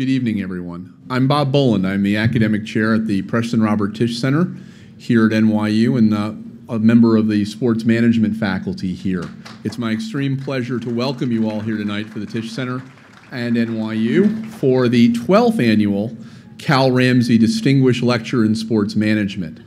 Good evening, everyone. I'm Bob Boland. I'm the academic chair at the Preston Robert Tisch Center here at NYU and a member of the sports management faculty here. It's my extreme pleasure to welcome you all here tonight for the Tisch Center and NYU for the 12th annual Cal Ramsey Distinguished Lecture in Sports Management.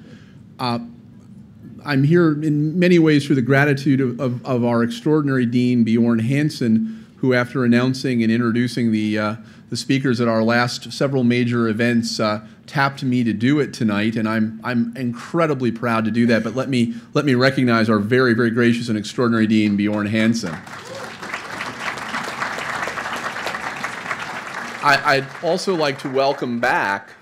I'm here in many ways for the gratitude of our extraordinary dean, Bjorn Hansen, who, after announcing and introducing the speakers at our last several major events, tapped me to do it tonight, and I'm incredibly proud to do that. But let me recognize our very, very gracious and extraordinary dean, Bjorn Hansen. I'd also like to welcome back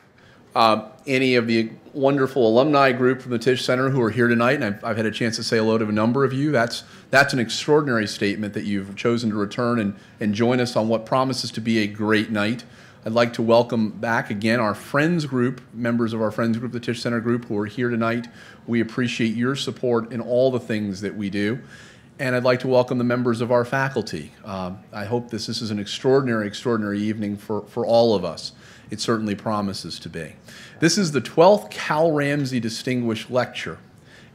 any of the wonderful alumni group from the Tisch Center who are here tonight, and I've had a chance to say hello to a number of you. That's an extraordinary statement that you've chosen to return and join us on what promises to be a great night. I'd like to welcome back again our Friends group, members of our Friends group, the Tisch Center group, who are here tonight. We appreciate your support in all the things that we do. And I'd like to welcome the members of our faculty. I hope this is an extraordinary, extraordinary evening for all of us. It certainly promises to be. This is the 12th Cal Ramsey Distinguished Lecture.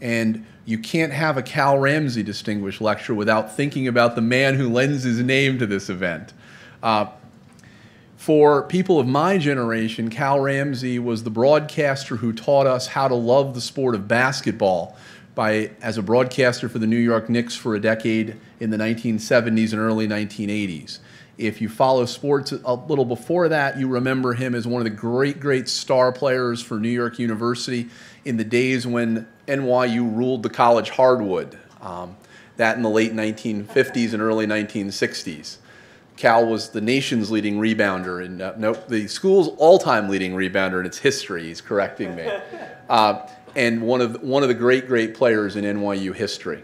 And you can't have a Cal Ramsey Distinguished Lecture without thinking about the man who lends his name to this event. For people of my generation, Cal Ramsey was the broadcaster who taught us how to love the sport of basketball as a broadcaster for the New York Knicks for a decade in the 1970s and early 1980s. If you follow sports a little before that, you remember him as one of the great, great star players for New York University in the days when NYU ruled the college hardwood, that in the late 1950s and early 1960s. Cal was the nation's leading rebounder, and the school's all-time leading rebounder in its history. He's correcting me, and one of the great, great players in NYU history.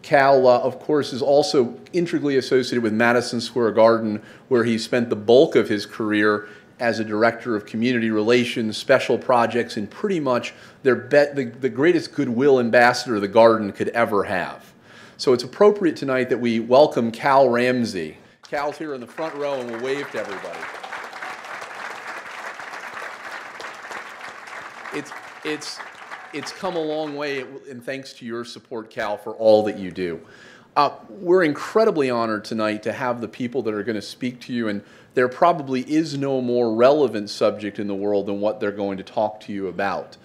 Cal, of course, is also intricately associated with Madison Square Garden, where he spent the bulk of his career as a director of community relations, special projects, and pretty much the greatest goodwill ambassador the Garden could ever have. So it's appropriate tonight that we welcome Cal Ramsey. Cal's here in the front row, and we'll wave to everybody. It's come a long way, and thanks to your support, Cal, for all that you do. We're incredibly honored tonight to have the people that are going to speak to you, and there probably is no more relevant subject in the world than what they're going to talk to you about.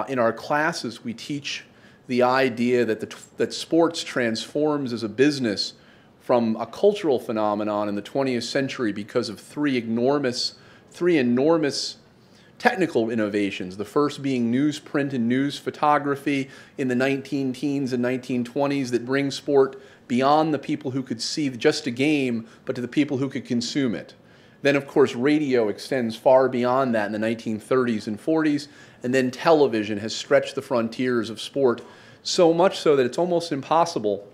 In our classes, we teach the idea that sports transforms as a business from a cultural phenomenon in the 20th century because of three enormous technical innovations, the first being newsprint and news photography in the 19-teens and 1920s that bring sport beyond the people who could see just a game, but to the people who could consume it. Then, of course, radio extends far beyond that in the 1930s and 40s, and then television has stretched the frontiers of sport so much so that it's almost impossible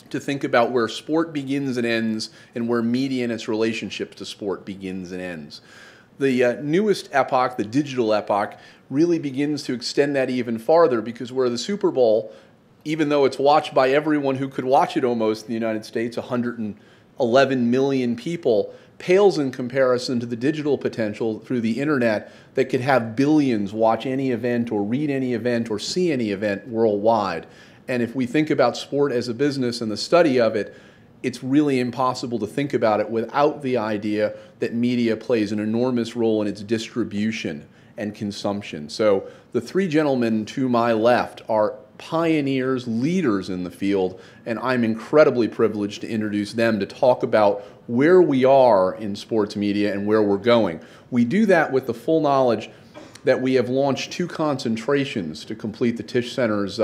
to think about where sport begins and ends and where media and its relationship to sport begins and ends. The newest epoch, the digital epoch, really begins to extend that even farther because where the Super Bowl, even though it's watched by everyone who could watch it almost in the United States, 111 million people, pales in comparison to the digital potential through the internet that could have billions watch any event or read any event or see any event worldwide. And if we think about sport as a business and the study of it, it's really impossible to think about it without the idea that media plays an enormous role in its distribution and consumption. So the three gentlemen to my left are pioneers, leaders in the field, and I'm incredibly privileged to introduce them to talk about where we are in sports media and where we're going. We do that with the full knowledge that we have launched 2 concentrations to complete the Tisch Center's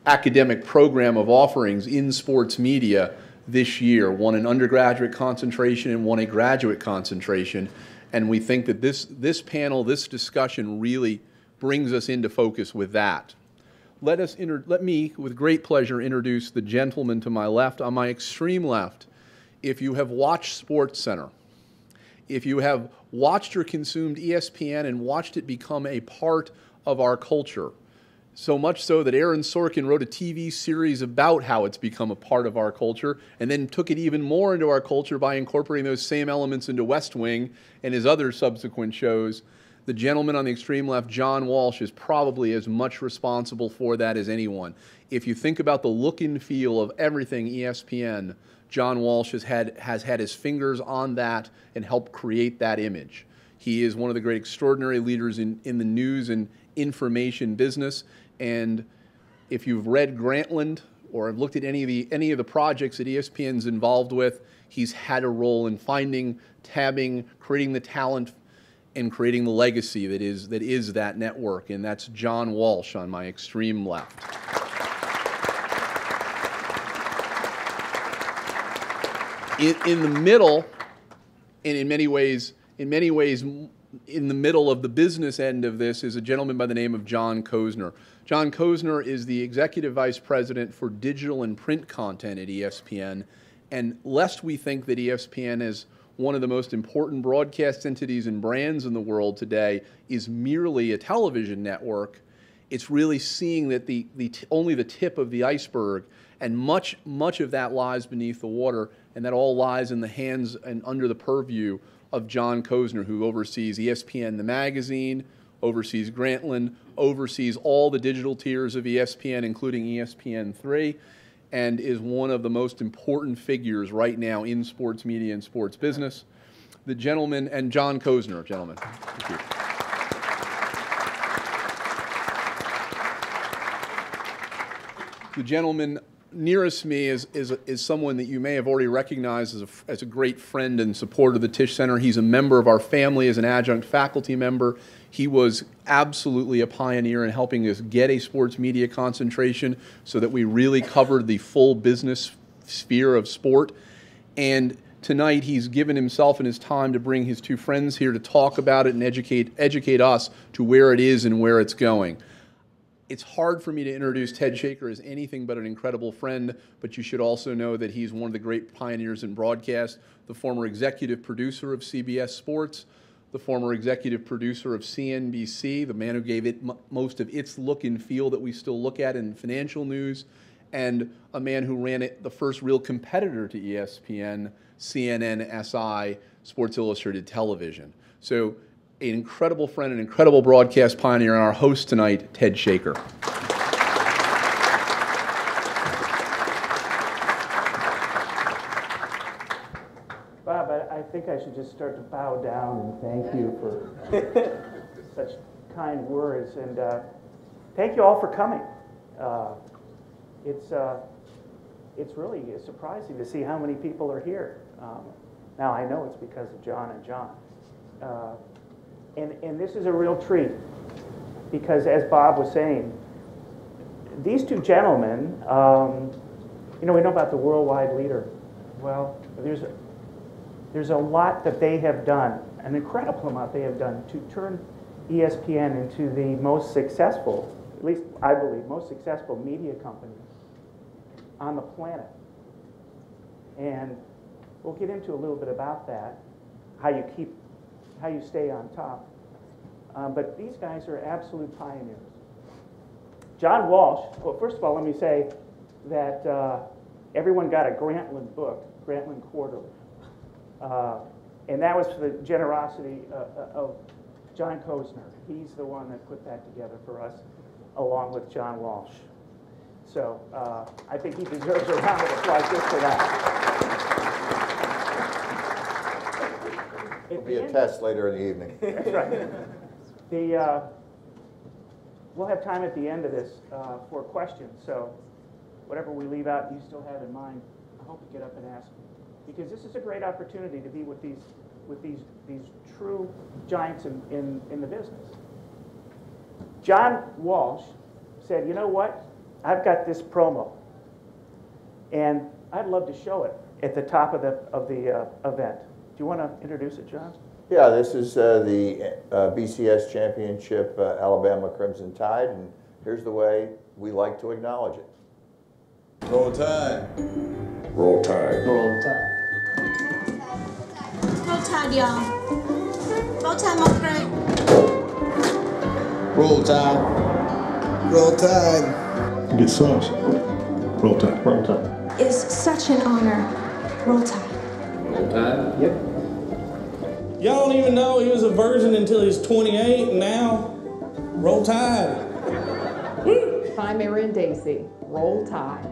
academic program of offerings in sports media this year, one an undergraduate concentration and one a graduate concentration, and we think that this panel, this discussion really brings us into focus with that. Let me, with great pleasure, introduce the gentleman to my left. On my extreme left, if you have watched SportsCenter, if you have watched or consumed ESPN and watched it become a part of our culture, So much so that Aaron Sorkin wrote a TV series about how it's become a part of our culture, and then took it even more into our culture by incorporating those same elements into West Wing and his other subsequent shows. The gentleman on the extreme left, John Walsh, is probably as much responsible for that as anyone. If you think about the look and feel of everything ESPN, John Walsh has had his fingers on that and helped create that image. He is one of the great extraordinary leaders in the news and information business. And if you've read Grantland or have looked at any of the projects that ESPN's involved with, he's had a role in finding, tabbing, creating the talent, and creating the legacy that is that network. And that's John Walsh on my extreme left. In the middle, and in many ways, in the middle of the business end of this, is a gentleman by the name of John Kosner. John Kosner is the Executive Vice President for digital and print content at ESPN. And lest we think that ESPN is one of the most important broadcast entities and brands in the world today is merely a television network, it's really seeing that only the tip of the iceberg, and much of that lies beneath the water, and that all lies in the hands and under the purview of John Kosner, who oversees ESPN the magazine, oversees Grantland, oversees all the digital tiers of ESPN, including ESPN3, and is one of the most important figures right now in sports media and sports business. The gentleman, and John Kosner, gentlemen. Thank you. The gentleman nearest me is someone that you may have already recognized as a great friend and supporter of the Tisch Center. He's a member of our family as an adjunct faculty member. He was absolutely a pioneer in helping us get a sports media concentration so that we really covered the full business sphere of sport. And tonight he's given himself and his time to bring his two friends here to talk about it and educate us to where it is and where it's going. It's hard for me to introduce Ted Shaker as anything but an incredible friend, but you should also know that he's one of the great pioneers in broadcast, the former executive producer of CBS Sports, the former executive producer of CNBC, the man who gave it most of its look and feel that we still look at in financial news, and a man who ran the first real competitor to ESPN, CNN, SI, Sports Illustrated Television. So, an incredible friend, an incredible broadcast pioneer, and our host tonight, Ted Shaker. Bob, I think I should just start to bow down and thank you for such kind words, and thank you all for coming. It's really surprising to see how many people are here. Now I know it's because of John and John. And this is a real treat because, as Bob was saying, these two gentlemen, we know about the worldwide leader. Well, there's a lot that they have done, an incredible amount they have done to turn ESPN into the most successful, at least I believe, most successful media company on the planet. And we'll get into a little bit about that, how you stay on top. But these guys are absolute pioneers. John Walsh, well, first of all, let me say that everyone got a Grantland book, Grantland Quarterly. And that was for the generosity of John Kosner. He's the one that put that together for us, along with John Walsh. So I think he deserves a round of applause just for that. It'll be a test later in the evening. That's right. We'll have time at the end of this for questions. So whatever we leave out, you still have in mind, I hope you get up and ask me, because this is a great opportunity to be with these true giants in the business. John Walsh said, "You know what? I've got this promo, and I'd love to show it at the top of the event." Do you want to introduce it, John? Yeah, this is the BCS Championship Alabama Crimson Tide, and here's the way we like to acknowledge it. Roll Tide. Roll Tide. Roll Tide. Roll Tide, y'all. Roll Tide, my friend. Roll Tide. Roll Tide. Get sauce. Roll Tide. Roll Tide. Is such an honor. Roll Tide. Roll Tide. Yep. Y'all don't even know he was a virgin until he was 28, and now, Roll Tide. Hi, Mary and Daisy. Roll Tide.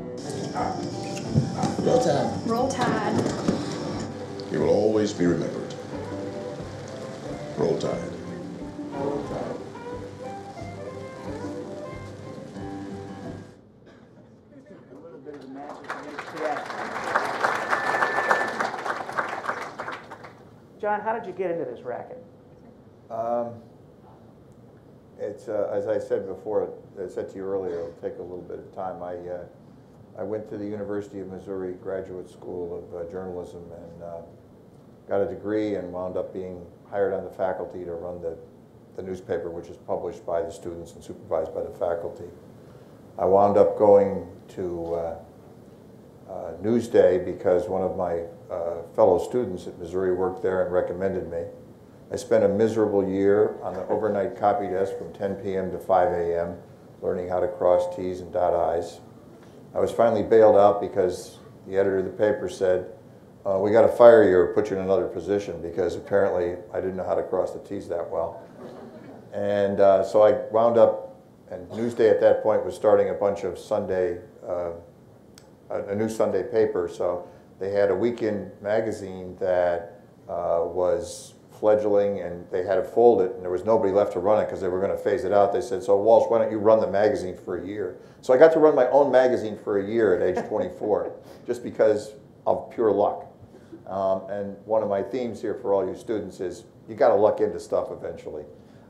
Roll Tide. Roll Tide. You will always be remembered. Roll Tide. A little bit of the magic of ESPN. John, how did you get into this racket? It's as I said before, I said to you earlier, it'll take a little bit of time. I went to the University of Missouri Graduate School of Journalism and got a degree and wound up being hired on the faculty to run the newspaper, which is published by the students and supervised by the faculty. I wound up going to Newsday because one of my fellow students at Missouri worked there and recommended me. I spent a miserable year on the overnight copy desk from 10 p.m. to 5 a.m. learning how to cross T's and dot I's. I was finally bailed out because the editor of the paper said, we got to fire you or put you in another position because apparently I didn't know how to cross the T's that well. And so I wound up, and Newsday at that point was starting a bunch of Sunday, a new Sunday paper. So they had a weekend magazine that was fledgling, and they had to fold it, and there was nobody left to run it because they were going to phase it out. They said, so Walsh, why don't you run the magazine for a year? So I got to run my own magazine for a year at age 24, just because of pure luck. And one of my themes here for all you students is you got to luck into stuff eventually.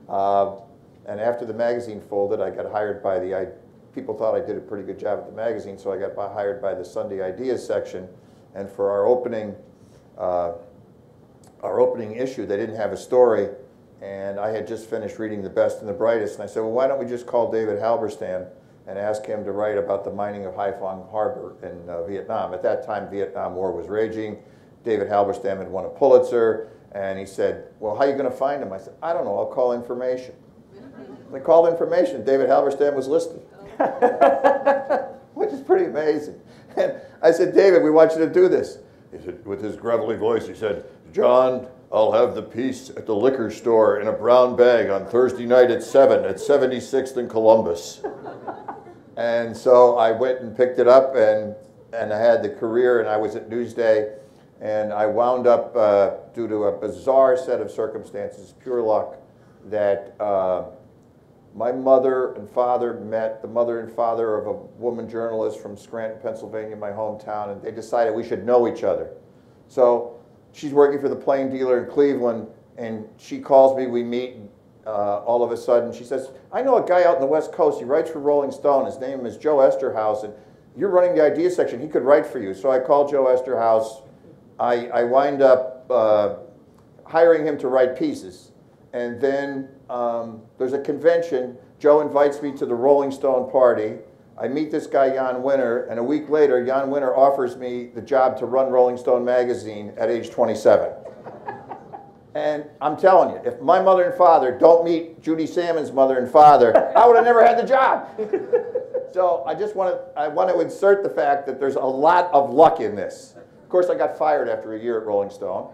And after the magazine folded, I got hired by people thought I did a pretty good job at the magazine, so I got hired by the Sunday Ideas section. And for our opening issue, they didn't have a story, and I had just finished reading The Best and the Brightest, and I said, well, why don't we just call David Halberstam and ask him to write about the mining of Haiphong Harbor in Vietnam. At that time, Vietnam War was raging. David Halberstam had won a Pulitzer, and he said, well, how are you going to find him? I said, I don't know, I'll call information. I called information. David Halberstam was listed, which is pretty amazing. And I said, David, we want you to do this. He said, with his gravelly voice, he said, John, I'll have the piece at the liquor store in a brown bag on Thursday night at 7 at 76th and Columbus. And so I went and picked it up, and I had the career, and I was at Newsday, and I wound up, due to a bizarre set of circumstances, pure luck, that my mother and father met, the mother and father of a woman journalist from Scranton, Pennsylvania, my hometown, and they decided we should know each other. So she's working for the Plain Dealer in Cleveland, and she calls me, we meet, all of a sudden she says, I know a guy out in the West Coast, he writes for Rolling Stone, his name is Joe Esterhaus, and you're running the idea section, he could write for you. So I called Joe Esterhaus. I wind up hiring him to write pieces, and then there's a convention. Joe invites me to the Rolling Stone party. I meet this guy, Jan Winter, and a week later, Jan Winter offers me the job to run Rolling Stone magazine at age 27. And I'm telling you, if my mother and father don't meet Judy Salmon's mother and father, I would have never had the job. So I want to insert the fact that there's a lot of luck in this. Of course, I got fired after a year at Rolling Stone,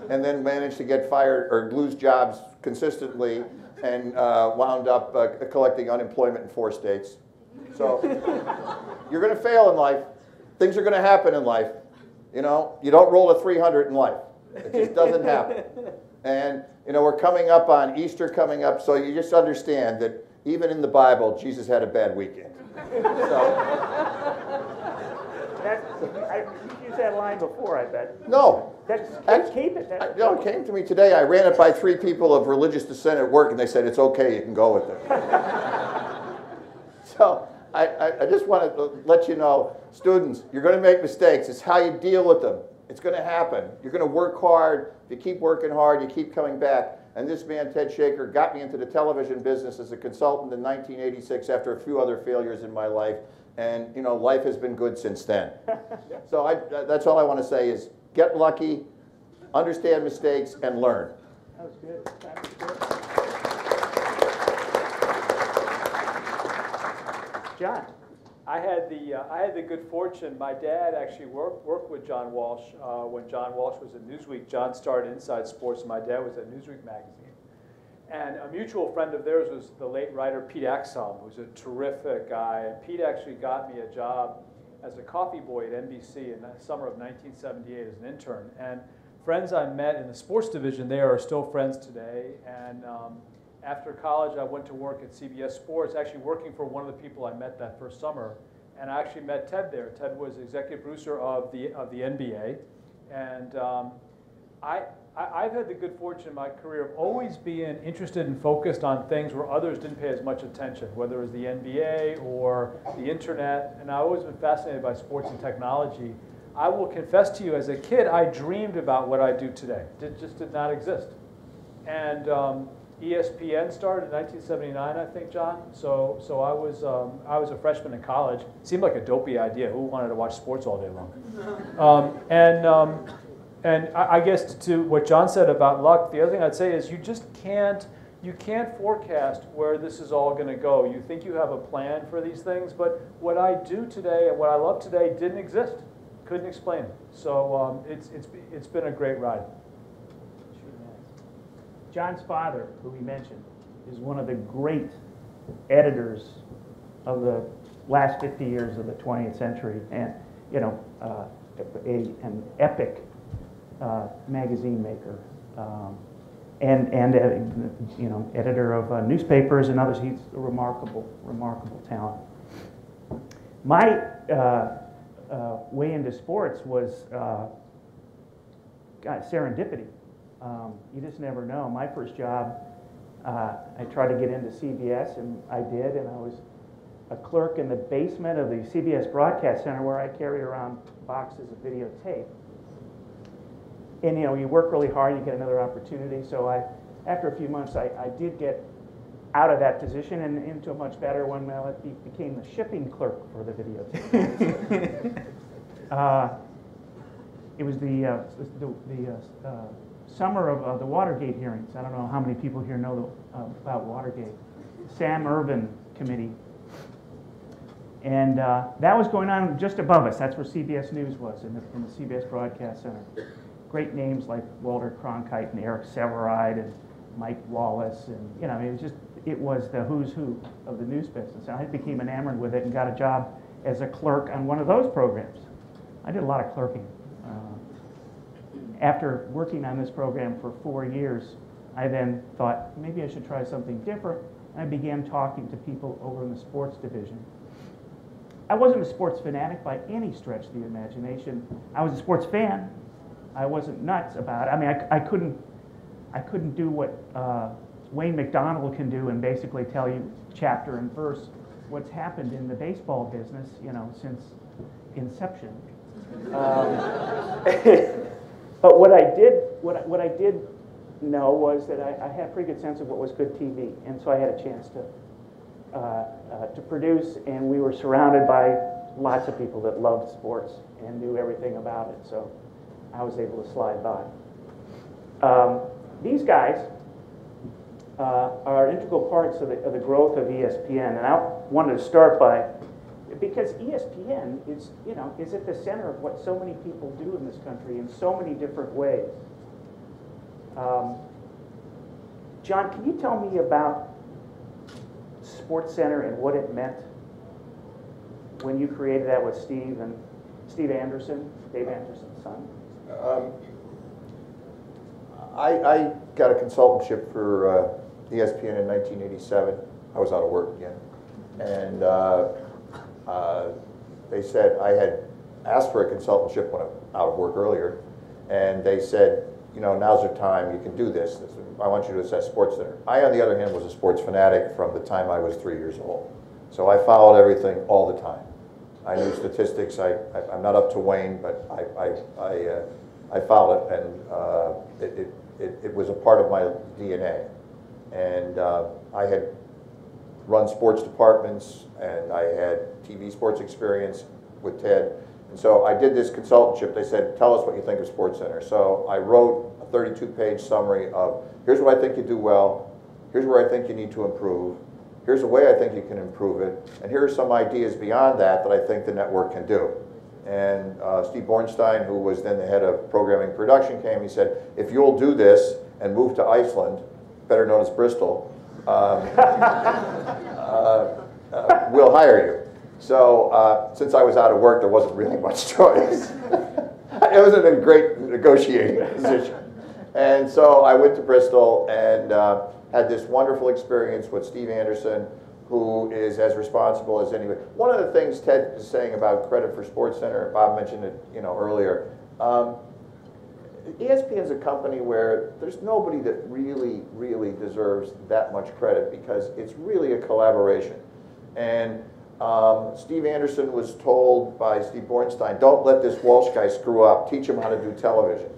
and then managed to get fired or lose jobs consistently, and wound up collecting unemployment in 4 states. So you're going to fail in life. Things are going to happen in life. You know, you don't roll a 300 in life. It just doesn't happen. And, you know, we're coming up on Easter coming up, so you just understand that even in the Bible, Jesus had a bad weekend. So. You've used that line before, I bet. No. Keep it. No, it came to me today. I ran it by 3 people of religious descent at work, and they said, it's okay, you can go with it. So I just want to let you know, students, you're going to make mistakes. It's how you deal with them. It's going to happen. You're going to work hard. If you keep working hard, you keep coming back. And this man, Ted Shaker, got me into the television business as a consultant in 1986 after a few other failures in my life. And, you know, life has been good since then. So that's all I want to say is get lucky, understand mistakes, and learn. That was good. John. I had the good fortune. My dad actually worked with John Walsh when John Walsh was at Newsweek. John started Inside Sports, and my dad was at Newsweek magazine. And a mutual friend of theirs was the late writer Pete Axum, who's a terrific guy. And Pete actually got me a job as a coffee boy at NBC in the summer of 1978 as an intern. And friends I met in the sports division there are still friends today. And after college, I went to work at CBS Sports, actually working for one of the people I met that first summer. And I actually met Ted there. Ted was executive producer of the NBA. And I've had the good fortune in my career of always being interested and focused on things where others didn't pay as much attention, whether it was the NBA or the internet. And I've always been fascinated by sports and technology. I will confess to you, as a kid, I dreamed about what I do today. It just did not exist. And ESPN started in 1979, I think, John. So I was a freshman in college. Seemed like a dopey idea. Who wanted to watch sports all day long? And I guess to what John said about luck, the other thing I'd say is you can't forecast where this is all going to go. You think you have a plan for these things, but what I do today and what I love today didn't exist. Couldn't explain it. So it's been a great ride. John's father, who we mentioned, is one of the great editors of the last 50 years of the 20th century, and an epic magazine maker, and editor of newspapers and others. He's a remarkable talent. My way into sports was serendipity. You just never know. My first job, I tried to get into CBS, and I did, and I was a clerk in the basement of the CBS Broadcast Center where I carried around boxes of videotape. And you work really hard, you get another opportunity. So after a few months, I did get out of that position and into a much better one. Well, it became the shipping clerk for the videotape. It was the summer of the Watergate hearings. I don't know how many people here know about Watergate. Sam Ervin Committee. And that was going on just above us. That's where CBS News was, in the CBS Broadcast Center. Great names like Walter Cronkite and Eric Severide and Mike Wallace, and it was the who's who of the news business. And I became enamored with it and got a job as a clerk on one of those programs. I did a lot of clerking. After working on this program for 4 years, I then thought maybe I should try something different. And I began talking to people over in the sports division. I wasn't a sports fanatic by any stretch of the imagination. I was a sports fan. I wasn't nuts about it. I mean, I couldn't do what Wayne McDonald can do and basically tell you chapter and verse what's happened in the baseball business, since inception. But what I did know was that I had a pretty good sense of what was good TV, and so I had a chance to produce, and we were surrounded by lots of people that loved sports and knew everything about it. So I was able to slide by. These guys are integral parts of the growth of ESPN, and I wanted to start by, because ESPN is at the center of what so many people do in this country in so many different ways. John, can you tell me about SportsCenter and what it meant when you created that with Steve Anderson, Dave Anderson's son? I got a consultantship for ESPN in 1987. I was out of work again. And they said, I had asked for a consultantship when I was out of work earlier, and they said, now's the time, you can do this. I want you to assess SportsCenter. I, on the other hand, was a sports fanatic from the time I was 3 years old. So I followed everything all the time. I knew statistics. I'm not up to Wayne, but I followed it, and it was a part of my DNA. And I had run sports departments, and I had TV sports experience with Ted. And so I did this consultantship. They said, tell us what you think of SportsCenter. So I wrote a 32-page summary of, here's what I think you do well, here's where I think you need to improve, Here's a way I think you can improve it, and here are some ideas beyond that that I think the network can do. And Steve Bornstein, who was then the head of programming production, came. He said, if you'll do this and move to Iceland, better known as Bristol, we'll hire you. So since I was out of work, there wasn't really much choice. It wasn't a great negotiating position. And so I went to Bristol and had this wonderful experience with Steve Anderson, who is as responsible as anybody. One of the things Ted is saying about credit for SportsCenter, Bob mentioned it, earlier. ESPN is a company where there's nobody that really, really deserves that much credit because it's really a collaboration. And Steve Anderson was told by Steve Bornstein, don't let this Walsh guy screw up. Teach him how to do television.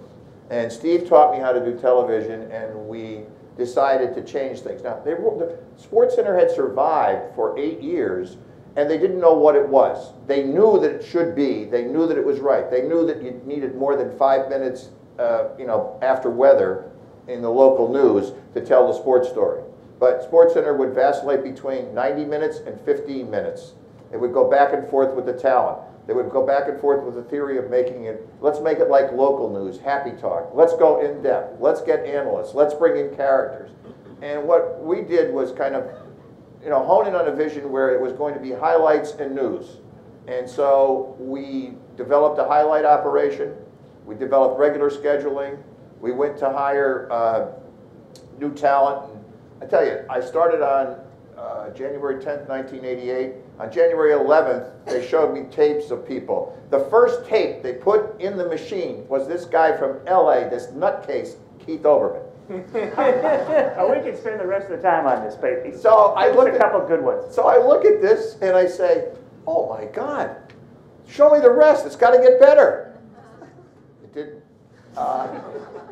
And Steve taught me how to do television, and we decided to change things. Now, the SportsCenter had survived for 8 years, and they didn't know what it was. They knew that it should be. They knew that it was right. They knew that you needed more than 5 minutes, after weather in the local news to tell the sports story. But SportsCenter would vacillate between 90 minutes and 15 minutes. It would go back and forth with the talent. They would go back and forth with the theory of making it, let's make it like local news, happy talk. Let's go in depth. Let's get analysts. Let's bring in characters. And what we did was kind of, hone in on a vision where it was going to be highlights and news. And so we developed a highlight operation. We developed regular scheduling. We went to hire new talent. I tell you, I started on January 10th, 1988. On January 11th, they showed me tapes of people. The first tape they put in the machine was this guy from LA, this nutcase, Keith Olbermann. We could spend the rest of the time on this, baby. So I look at a couple of good ones. So I look at this and I say, oh my God, show me the rest. It's got to get better. It didn't.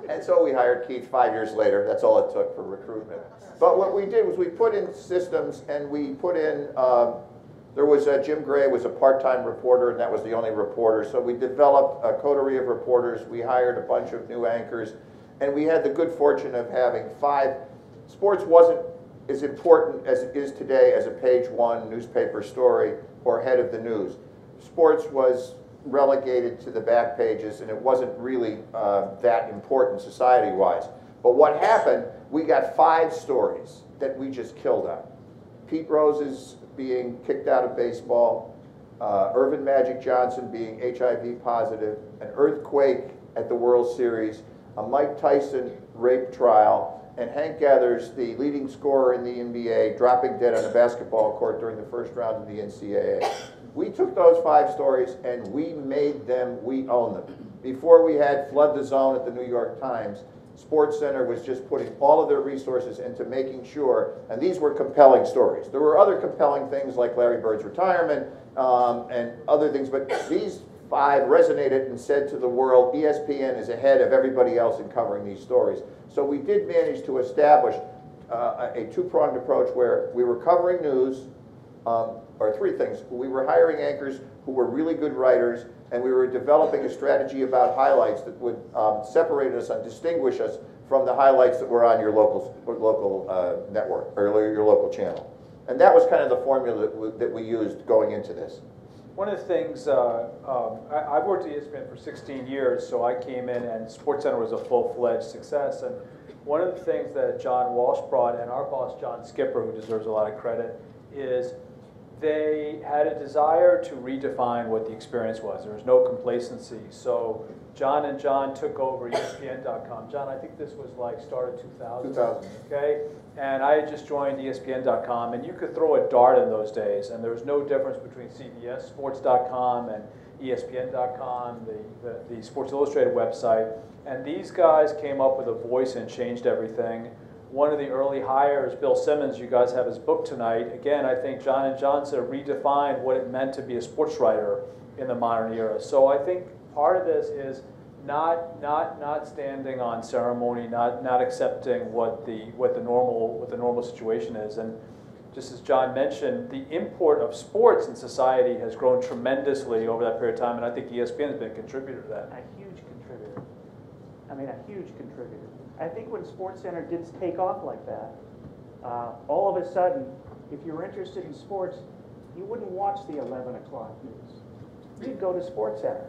And so we hired Keith 5 years later. That's all it took for recruitment. But what we did was we put in systems, and we put in, there was Jim Gray was a part-time reporter, and that was the only reporter. So we developed a coterie of reporters. We hired a bunch of new anchors, and we had the good fortune of having 5. Sports wasn't as important as it is today as a page 1 newspaper story or head of the news. Sports was relegated to the back pages, and it wasn't really that important society-wise. But what happened, we got 5 stories that we just killed on. Pete Rose's being kicked out of baseball, Irvin Magic Johnson being HIV positive, an earthquake at the World Series, a Mike Tyson rape trial, and Hank Gathers, the leading scorer in the NBA, dropping dead on a basketball court during the first round of the NCAA. We took those 5 stories and we made them, we own them. Before we had Flood the Zone at the New York Times, SportsCenter was just putting all of their resources into making sure, and these were compelling stories. There were other compelling things like Larry Bird's retirement and other things, but these 5 resonated and said to the world, ESPN is ahead of everybody else in covering these stories. So we did manage to establish a 2-pronged approach where we were covering news, or 3 things. We were hiring anchors who were really good writers, and we were developing a strategy about highlights that would separate us and distinguish us from the highlights that were on your local network, or your local channel. And that was kind of the formula that we used going into this. One of the things, I've worked at ESPN for 16 years, so I came in and SportsCenter was a full-fledged success. And one of the things that John Walsh brought, and our boss, John Skipper, who deserves a lot of credit, is they had a desire to redefine what the experience was. There was no complacency. So John and John took over ESPN.com. John, I think this was like started 2000. 2000. Okay? And I had just joined ESPN.com, and you could throw a dart in those days, and there was no difference between CBS Sports.com and ESPN.com, the Sports Illustrated website. And these guys came up with a voice and changed everything. One of the early hires, Bill Simmons, you guys have his book tonight. Again, I think John and John sort of redefined what it meant to be a sports writer in the modern era. So I think part of this is not standing on ceremony, not accepting what the normal situation is. And just as John mentioned, the import of sports in society has grown tremendously over that period of time, and I think ESPN has been a contributor to that. A huge contributor. I mean, a huge contributor. I think when SportsCenter did take off like that, all of a sudden, if you're interested in sports, you wouldn't watch the 11 o'clock news. You'd go to SportsCenter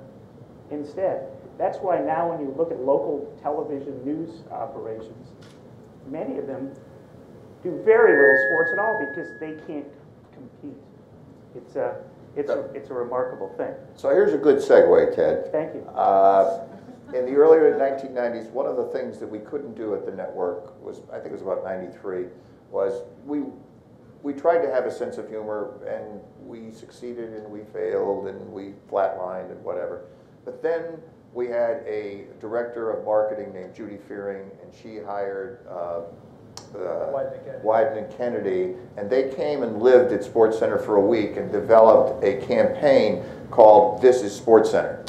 instead. That's why now when you look at local television news operations, many of them do very little sports at all because they can't compete. It's a remarkable thing. So here's a good segue, Ted. Thank you. In the earlier 1990s, one of the things that we couldn't do at the network was, I think it was about 93, was we tried to have a sense of humor, and we succeeded and we failed and we flatlined and whatever. But then we had a director of marketing named Judy Fearing, and she hired Wyden and Kennedy, and they came and lived at SportsCenter for a week and developed a campaign called This is SportsCenter.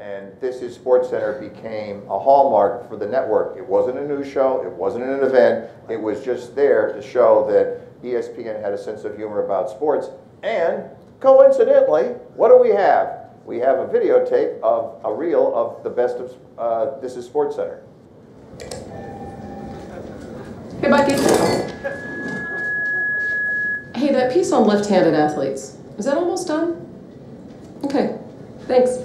And This is SportsCenter became a hallmark for the network. It wasn't a news show, it wasn't an event, it was just there to show that ESPN had a sense of humor about sports. And coincidentally, what do we have? We have a videotape of a reel of the best of This is SportsCenter. Hey, Bucky. Hey, that piece on left-handed athletes, is that almost done? Okay, thanks.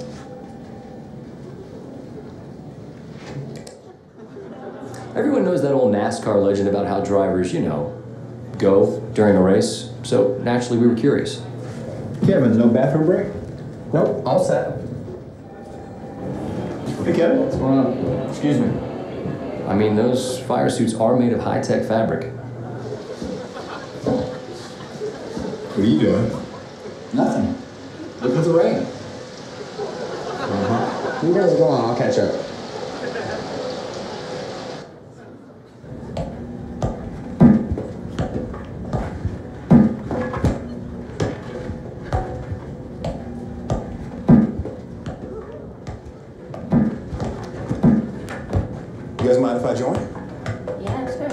Everyone knows that old NASCAR legend about how drivers, you know, go during a race. So naturally we were curious. Kevin, no bathroom break? Nope, all set. Hey, Kevin. What's going on? Excuse me. I mean, those fire suits are made of high-tech fabric. What are you doing? Nothing. Look at the rain. You guys go on, I'll catch up. You guys mind if I join? Yeah, sure.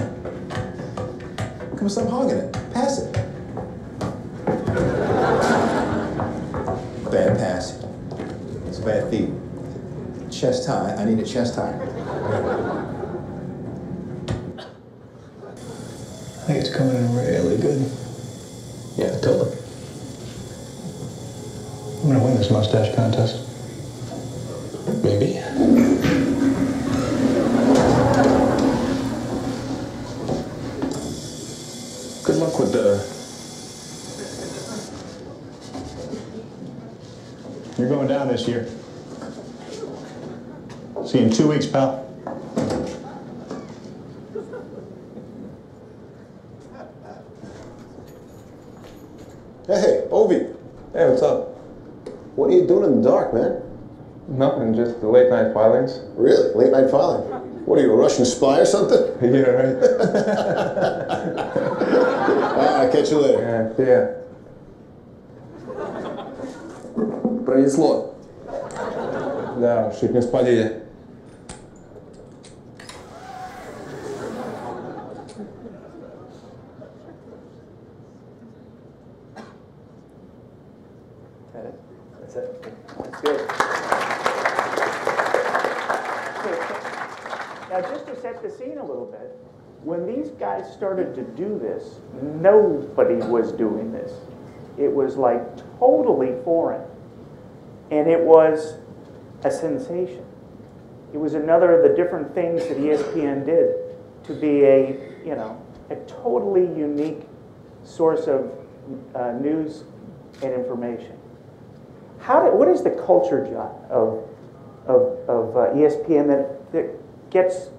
Come on, stop hogging it. Pass it. Bad pass. It's a bad feed. Chest high. I need a chest high. I think it's coming in really good. Yeah, totally. I'm gonna win this mustache contest. Maybe. Good luck with You're going down this year. See you in 2 weeks, pal. Hey, Ovi. Hey, what's up? What are you doing in the dark, man? Nothing, just the late night filings. Really? Late night filing? What are you, a Russian spy or something? Yeah, right. I'll catch you later. Yeah. Пронесло. Да, чуть не спалили. That's it. That's good. Now, just to set the scene a little bit, when these guys started to do this, nobody was doing this. It was like totally foreign. And it was a sensation. It was another of the different things that ESPN did to be a totally unique source of news and information. What is the culture, John, of ESPN that gets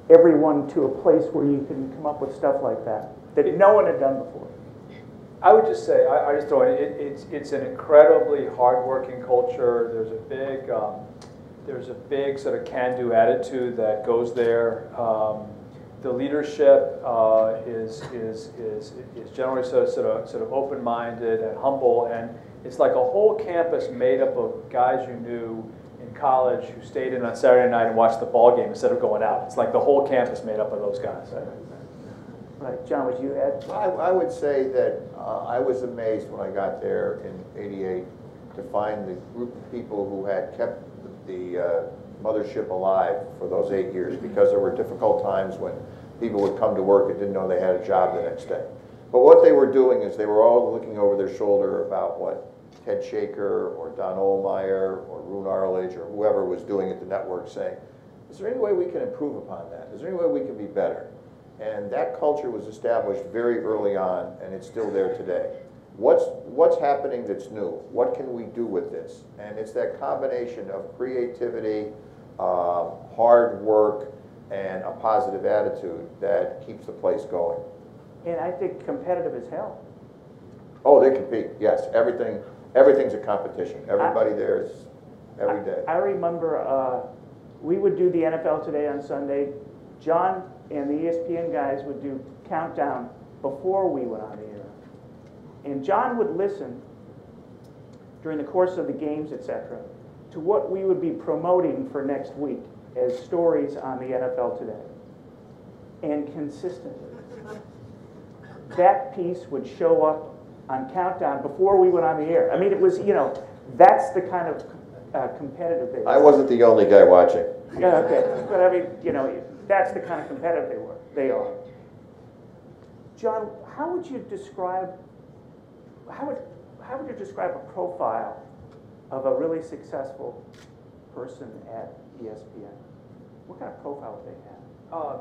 everyone to a place where you can come up with stuff like that no one had done before? I would just say, I just throw it. It's an incredibly hardworking culture. There's a big sort of can-do attitude that goes there. The leadership is generally sort of open-minded and humble, and it's like a whole campus made up of guys you knew in college who stayed in on Saturday night and watched the ball game instead of going out. It's like the whole campus made up of those guys. Right, John, would you add? I would say that I was amazed when I got there in '88 to find the group of people who had kept the mothership alive for those 8 years, because there were difficult times when people would come to work and didn't know they had a job the next day. But what they were doing is they were all looking over their shoulder about what Ted Shaker or Don Ohlmeyer or Roone Arledge or whoever was doing at the network saying, is there any way we can improve upon that? Is there any way we can be better? And that culture was established very early on, and it's still there today. What's happening that's new? What can we do with this? And it's that combination of creativity, hard work, and a positive attitude that keeps the place going. And I think competitive as hell. Oh, they compete, yes. Everything's a competition. Everybody there is every day. I remember we would do the NFL Today on Sunday. John and the ESPN guys would do countdown before we went on the air. And John would listen during the course of the games, etc., to what we would be promoting for next week as stories on the NFL Today. And consistently, that piece would show up on countdown before we went on the air. I mean, it was, you know, that's the kind of competitive they were. I wasn't the only guy watching. Yeah, okay. But I mean, you know, that's the kind of competitive they are. John, how would you describe a profile of a really successful person at ESPN? What kind of profile would they have?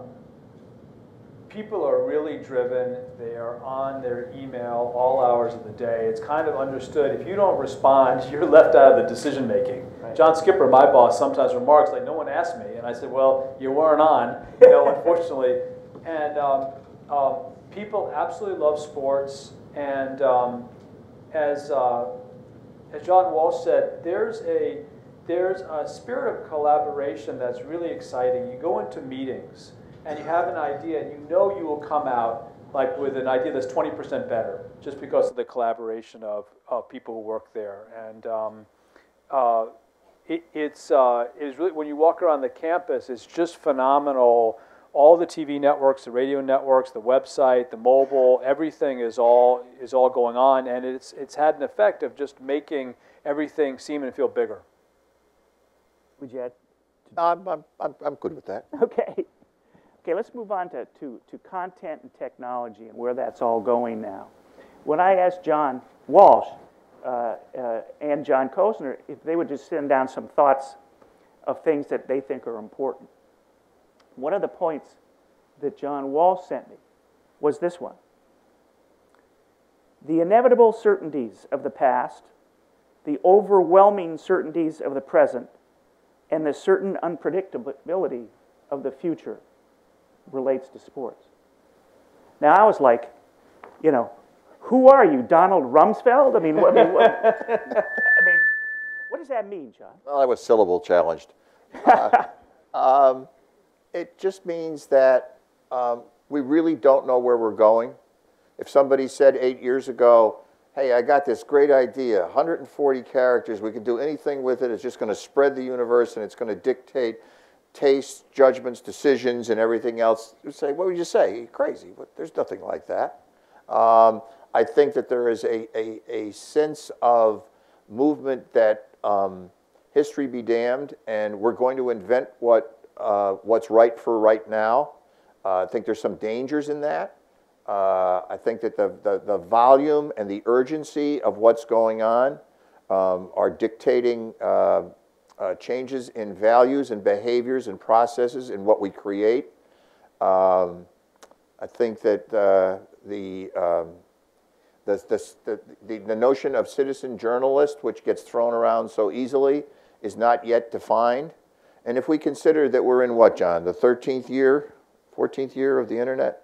People are really driven. They are on their email all hours of the day. It's kind of understood. If you don't respond, you're left out of the decision making. Right. John Skipper, my boss, sometimes remarks like, "No one asked me," and I said, "Well, you weren't on, you know, unfortunately." And people absolutely love sports. And as John Walsh said, there's a spirit of collaboration that's really exciting. You go into meetings and you have an idea, and you know you will come out like with an idea that's 20% better, just because of the collaboration of people who work there. And it is really, when you walk around the campus, it's just phenomenal. All the TV networks, the radio networks, the website, the mobile, everything is all going on, and it's had an effect of just making everything seem and feel bigger. Would you add? I'm good with that. Okay. Okay, let's move on to content and technology and where that's all going now. When I asked John Walsh and John Kosner if they would just send down some thoughts of things that they think are important, one of the points that John Walsh sent me was this one. The inevitable certainties of the past, the overwhelming certainties of the present, and the certain unpredictability of the future relates to sports. Now, I was like, you know, who are you, Donald Rumsfeld? I mean, what does that mean, John? Well, I was syllable challenged. It just means that we really don't know where we're going. If somebody said 8 years ago, hey, I got this great idea, 140 characters, we can do anything with it, it's just going to spread the universe and it's going to dictate tastes, judgments, decisions, and everything else, you say, what would you say? You're crazy. But there's nothing like that. I think that there is a sense of movement that history be damned, and we're going to invent what's right for right now. I think there's some dangers in that. I think that the volume and the urgency of what's going on are dictating changes in values and behaviors and processes in what we create. I think that the notion of citizen journalist, which gets thrown around so easily, is not yet defined. And if we consider that we're in what, John, the 13th year, 14th year of the internet?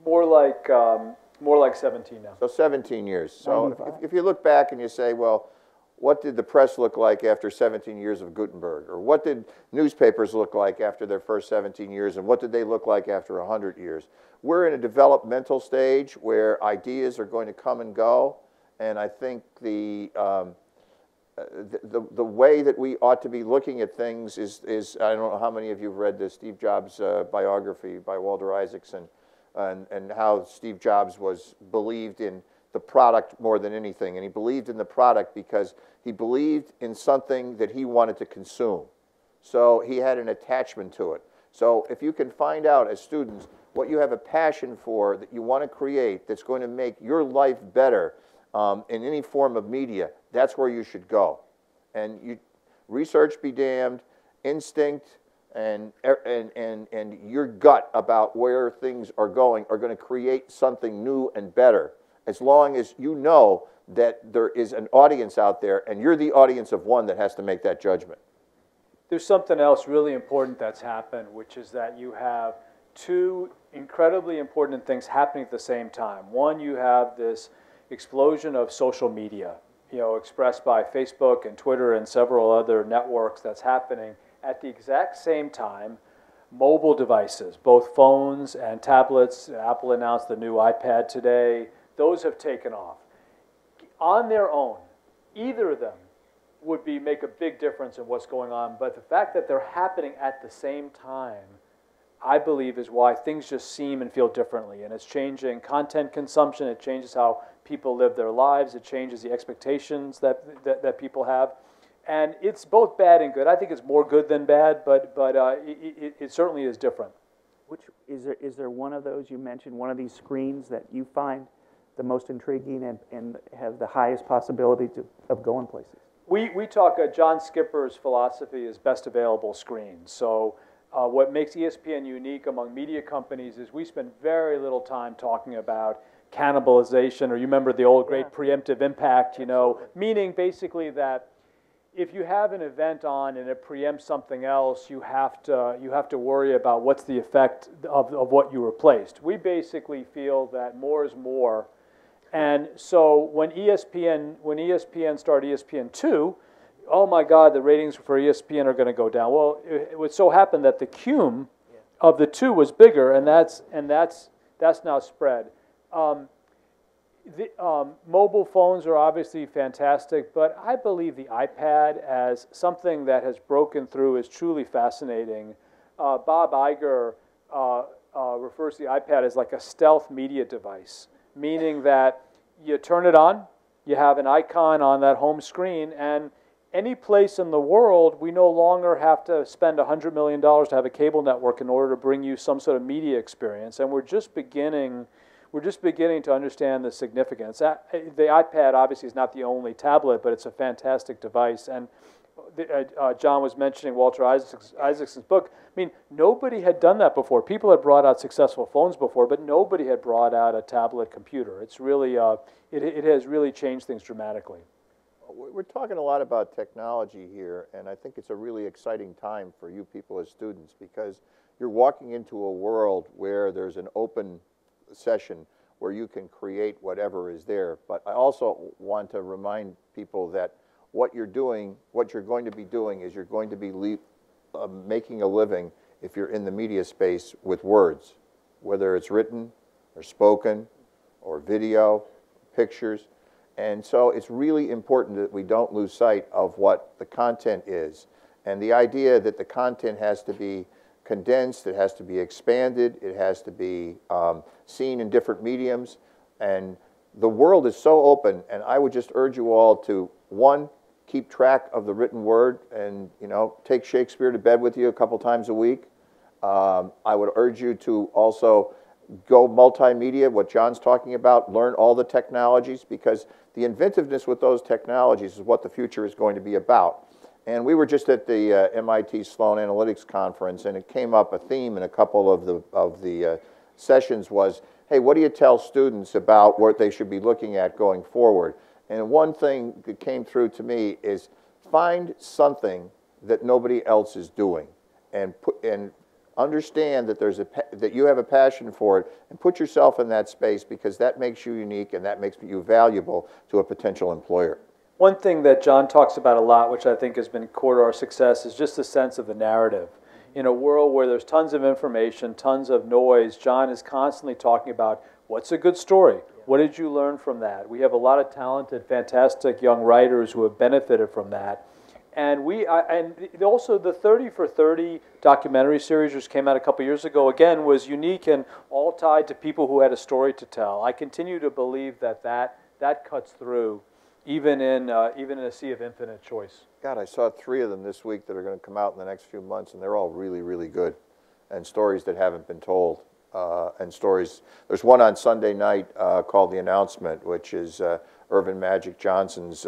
More like 17 now. So 17 years. So if you look back and you say, well, what did the press look like after 17 years of Gutenberg? Or what did newspapers look like after their first 17 years? And what did they look like after 100 years? We're in a developmental stage where ideas are going to come and go. And I think the way that we ought to be looking at things is I don't know how many of you have read the Steve Jobs biography by Walter Isaacson, and how Steve Jobs believed in the product more than anything. And he believed in the product because he believed in something that he wanted to consume. So he had an attachment to it. So if you can find out as students what you have a passion for, that you want to create, that's going to make your life better in any form of media, that's where you should go. And research be damned, instinct and your gut about where things are going to create something new and better, as long as you know that there is an audience out there and you're the audience of one that has to make that judgment. There's something else really important that's happened, which is that you have two incredibly important things happening at the same time. One, you have this explosion of social media, expressed by Facebook and Twitter and several other networks that's happening. At the exact same time, mobile devices, both phones and tablets, Apple announced the new iPad today, those have taken off. On their own, either of them would make a big difference in what's going on, but the fact that they're happening at the same time, I believe, is why things just seem and feel differently. And it's changing content consumption, it changes how people live their lives, it changes the expectations that people have. And it's both bad and good. I think it's more good than bad, but it certainly is different. Which is there one of those you mentioned, one of these screens that you find the most intriguing and have the highest possibility of going places? We talk, John Skipper's philosophy is best available screen. So what makes ESPN unique among media companies is we spend very little time talking about cannibalization, or you remember the old great preemptive impact, meaning basically that if you have an event on and it preempts something else, you have to worry about what's the effect of what you replaced. We basically feel that more is more. And so when ESPN started ESPN2, oh my God, the ratings for ESPN are going to go down. Well, it would so happen that the cum of the two was bigger, and that's now spread. Mobile phones are obviously fantastic, but I believe the iPad as something that has broken through is truly fascinating. Bob Iger refers to the iPad as like a stealth media device, meaning that you turn it on, you have an icon on that home screen, and any place in the world, we no longer have to spend $100 million to have a cable network in order to bring you some sort of media experience, and we're just beginning to understand the significance. The iPad obviously is not the only tablet, but it's a fantastic device. And John was mentioning Walter Isaacson's book. I mean, nobody had done that before. People had brought out successful phones before, but nobody had brought out a tablet computer. It's really, it has really changed things dramatically. We're talking a lot about technology here, and I think it's a really exciting time for you people as students, because you're walking into a world where there's an open session where you can create whatever is there. But I also want to remind people that what you're going to be doing is you're going to be making a living, if you're in the media space, with words, whether it's written or spoken or video, pictures. And so it's really important that we don't lose sight of what the content is. And the idea that the content has to be condensed, it has to be expanded, it has to be seen in different mediums. And the world is so open, and I would just urge you all to, one, keep track of the written word and, take Shakespeare to bed with you a couple times a week. I would urge you to also go multimedia, what John's talking about, learn all the technologies, because the inventiveness with those technologies is what the future is going to be about. And we were just at the MIT Sloan Analytics Conference, and it came up, a theme in a couple of the sessions was, hey, what do you tell students about what they should be looking at going forward? And one thing that came through to me is find something that nobody else is doing, and understand that that you have a passion for it, and put yourself in that space, because that makes you unique and that makes you valuable to a potential employer. One thing that John talks about a lot, which I think has been core to our success, is just the sense of the narrative. In a world where there's tons of information, tons of noise, John is constantly talking about what's a good story? What did you learn from that? We have a lot of talented, fantastic young writers who have benefited from that. And also the 30 for 30 documentary series, which came out a couple years ago, again, was unique and all tied to people who had a story to tell. I continue to believe that cuts through, even in a sea of infinite choice. God, I saw 3 of them this week that are going to come out in the next few months, and they're all really, really good, and stories that haven't been told. and stories. There's one on Sunday night called The Announcement, which is Irvin Magic Johnson's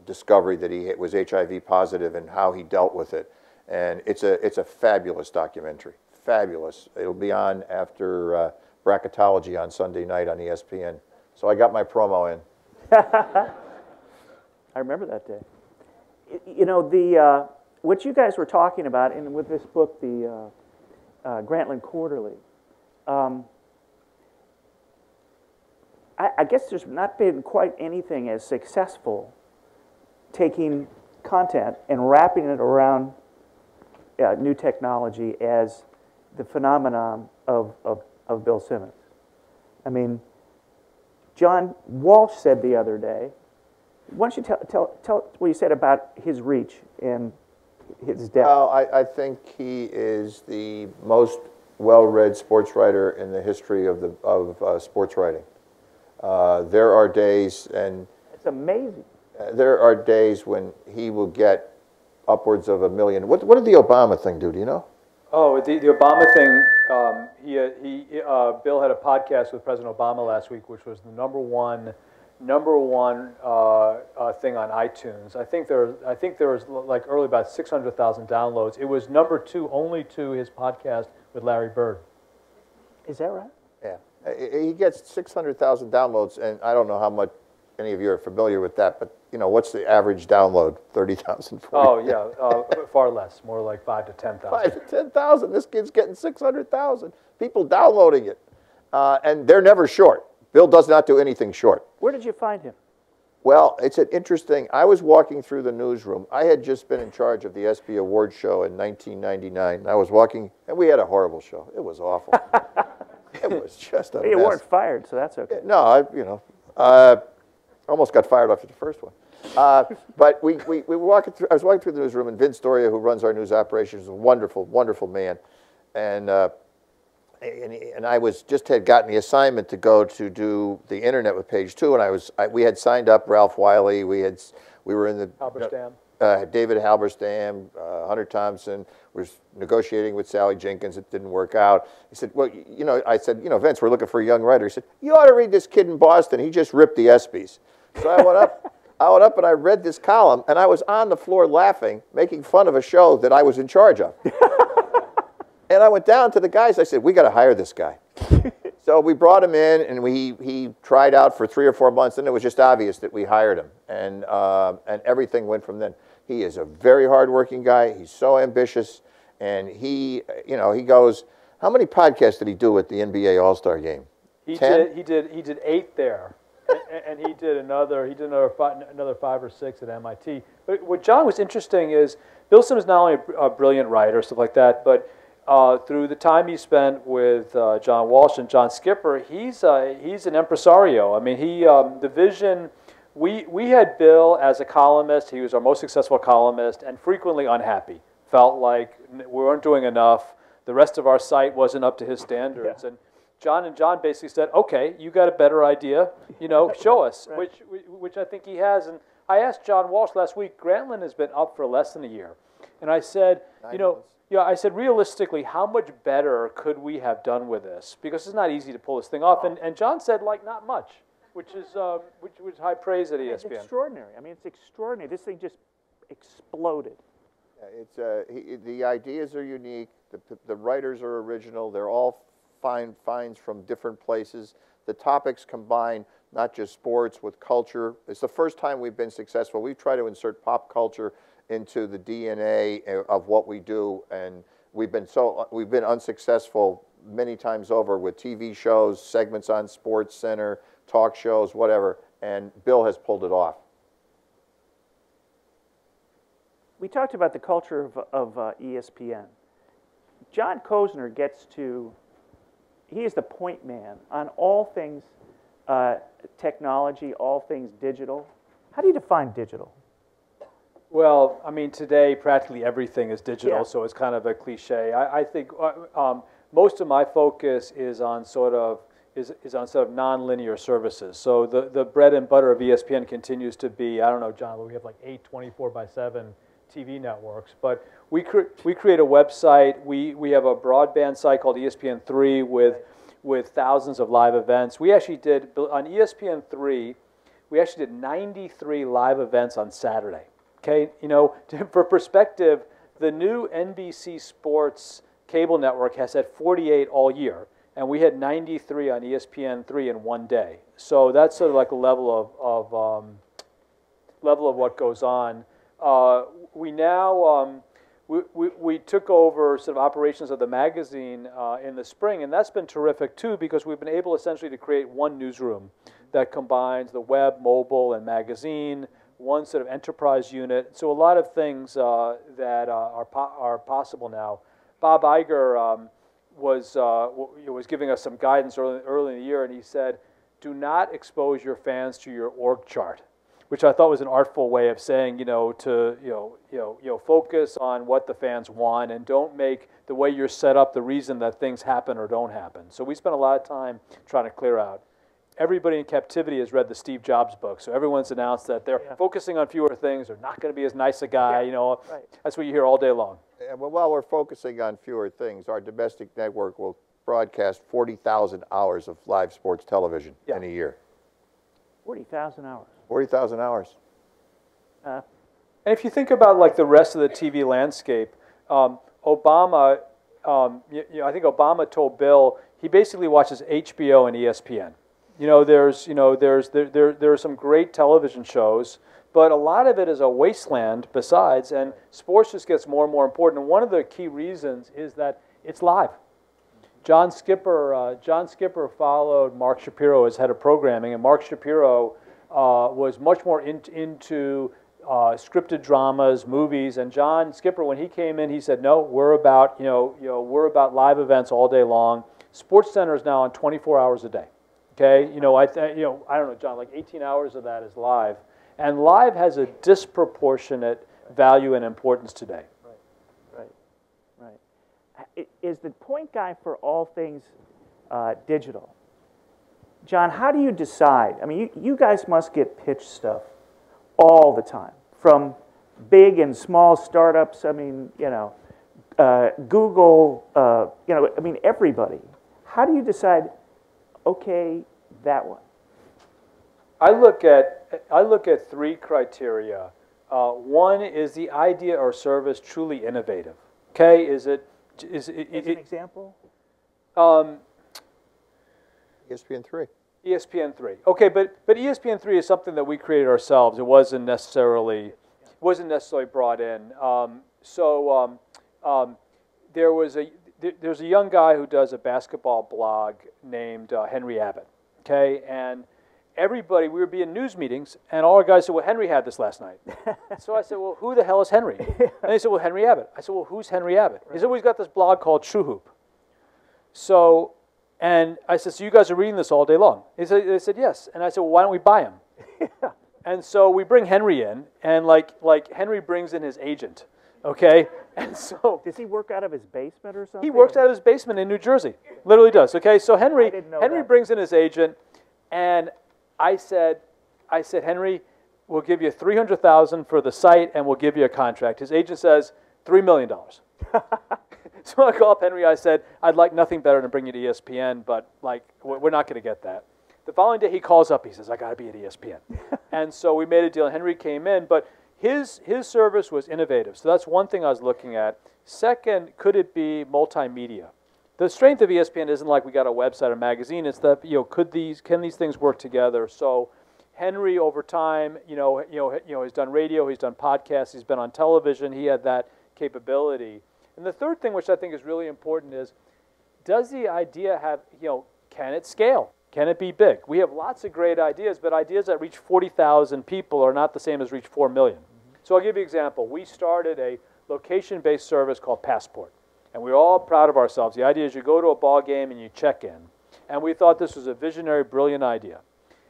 discovery that he was HIV positive and how he dealt with it. And it's a fabulous documentary, fabulous. It'll be on after bracketology on Sunday night on ESPN. So I got my promo in. I remember that day. You know, what you guys were talking about, and with this book, the Grantland Quarterly, I guess there's not been quite anything as successful taking content and wrapping it around new technology as the phenomenon of Bill Simmons. I mean, John Walsh said the other day, why don't you tell what you said about his reach and his depth? Well, I think he is the most well-read sports writer in the history of sports writing. There are days, and it's amazing. There are days when he will get upwards of 1 million. What did the Obama thing do? Do you know? Oh, the Obama thing. Bill had a podcast with President Obama last week, which was the number one thing on iTunes. I think there was like early about 600,000 downloads. It was number 2 only to his podcast with Larry Bird. Is that right? Yeah, he gets 600,000 downloads, and I don't know how much any of you are familiar with that, but you know, what's the average download? 30,000. Oh yeah, far less, more like 5,000 to 10,000. 5,000 to 10,000. This kid's getting 600,000 people downloading it, and they're never short. Bill does not do anything short. Where did you find him? Well, it's an interesting. I was walking through the newsroom. I had just been in charge of the ESPY Awards show in 1999. I was walking, and we had a horrible show. It was awful. It was just a mess. You weren't fired, so that's okay. No, I almost got fired after the first one. But we were walking through. I was walking through the newsroom, and Vince Doria, who runs our news operations, is a wonderful, wonderful man, and I had gotten the assignment to go to do the internet with Page 2, and we had signed up Ralph Wiley. We were in the David Halberstam, Hunter Thompson. Was negotiating with Sally Jenkins. It didn't work out. He said, well, I said, Vince, we're looking for a young writer. He said, you ought to read this kid in Boston. He just ripped the ESPYs. So I went up and I read this column, and I was on the floor laughing, making fun of a show that I was in charge of. And I went down to the guys. I said, we got to hire this guy. So we brought him in, and he tried out for 3 or 4 months, and it was just obvious that we hired him, and everything went from then. He is a very hardworking guy. He's so ambitious, and he goes. How many podcasts did he do at the NBA All-Star Game? 10? He did 8 there, and he did another 5 or 6 at MIT. But what John was interesting is Bill Simmons is not only a brilliant writer, stuff like that, but through the time he spent with John Walsh and John Skipper, he's an impresario. I mean, the vision. We had Bill as a columnist. He was our most successful columnist, and frequently unhappy. Felt like we weren't doing enough. The rest of our site wasn't up to his standards. Yeah. And John basically said, "Okay, you got a better idea. Show us," right. which I think he has. And I asked John Walsh last week. Grantland has been up for less than a year, and I said, I said, realistically, how much better could we have done with this? Because it's not easy to pull this thing off. And John said, like, not much. Which was high praise at ESPN. It's extraordinary. I mean, it's extraordinary. This thing just exploded. Yeah, the ideas are unique. The writers are original. They're all finds from different places. The topics combine not just sports with culture. It's the first time we've been successful. We've tried to insert pop culture into the DNA of what we do, and we've been unsuccessful many times over with TV shows, segments on SportsCenter, talk shows, whatever, and Bill has pulled it off. We talked about the culture of ESPN. John Kosner he is the point man on all things technology, all things digital. How do you define digital? Well, I mean, today practically everything is digital, Yeah. so it's kind of a cliche. I think most of my focus is on sort of non-linear services. So the bread and butter of ESPN continues to be, I don't know, John, we have like 8 24/7 TV networks. But we create a website. We have a broadband site called ESPN3 with thousands of live events. We actually did, on ESPN3, we actually did 93 live events on Saturday. Okay, you know, for perspective, the new NBC Sports cable network has had 48 all year, and we had 93 on ESPN3 in one day. So that's sort of like a level of what goes on. We now we took over sort of operations of the magazine in the spring, and that's been terrific too, because we've been able essentially to create one newsroom that combines the web, mobile, and magazine, one sort of enterprise unit. So a lot of things that are possible now. Bob Iger was giving us some guidance early in the year, and he said, "Do not expose your fans to your org chart," which I thought was an artful way of saying, to focus on what the fans want, and don't make the way you're set up the reason that things happen or don't happen. So we spent a lot of time trying to clear out. Everybody in captivity has read the Steve Jobs book, so everyone's announced that they're focusing on fewer things, they're not going to be as nice a guy, That's what you hear all day long. Yeah, well, while we're focusing on fewer things, our domestic network will broadcast 40,000 hours of live sports television in a year. 40,000 hours. 40,000 hours. And if you think about like the rest of the TV landscape, Obama, I think Obama told Bill he basically watches HBO and ESPN. There are some great television shows, but a lot of it is a wasteland besides, and sports just gets more and more important. And one of the key reasons is that it's live. John Skipper followed Mark Shapiro as head of programming, and Mark Shapiro was much more into scripted dramas, movies. And John Skipper, when he came in, he said, "No, we're about we're about live events all day long." SportsCenter is now on 24 hours a day. Okay, I don't know, John, like 18 hours of that is live, and live has a disproportionate value and importance today. Right. Is the point guy for all things digital? John, how do you decide? I mean, you guys must get pitched stuff all the time from big and small startups. I mean, Google. I mean, everybody. How do you decide? Okay, that one. I look at three criteria. One is the idea or service truly innovative. Okay, is it? As an example? ESPN3. ESPN3. Okay, but ESPN3 is something that we created ourselves. It wasn't necessarily brought in. There's a young guy who does a basketball blog named Henry Abbott. Okay, and everybody, we were being news meetings, and all our guys said, "Well, Henry had this last night." So I said, "Well, who the hell is Henry?" And they said, "Well, Henry Abbott." I said, "Well, who's Henry Abbott?" He said, "Well, he's got this blog called True Hoop." So, and I said, "So you guys are reading this all day long?" They said, "Yes." And I said, "Well, why don't we buy him?" And so we bring Henry in, and like Henry brings in his agent. Okay, and so does he work out of his basement or something? He works out of his basement in New Jersey. Literally does. Okay, so Henry brings in his agent, and I said, Henry, we'll give you $300,000 for the site, and we'll give you a contract. His agent says $3 million. So I called up Henry. I said, "I'd like nothing better than bring you to ESPN, but like we're not going to get that." The following day, he calls up. He says, "I got to be at ESPN." And so we made a deal. Henry came in, but his service was innovative. So that's one thing I was looking at. Second, could it be multimedia? The strength of ESPN isn't like we got a website or magazine. It's that can these things work together? So Henry, over time, he's done radio, he's done podcasts, he's been on television. He had that capability. And the third thing, which I think is really important, is does the idea have can it scale? Can it be big? We have lots of great ideas, but ideas that reach 40,000 people are not the same as reach 4 million. So I'll give you an example. We started a location-based service called Passport, and we're all proud of ourselves. The idea is you go to a ball game and you check in, and we thought this was a visionary, brilliant idea.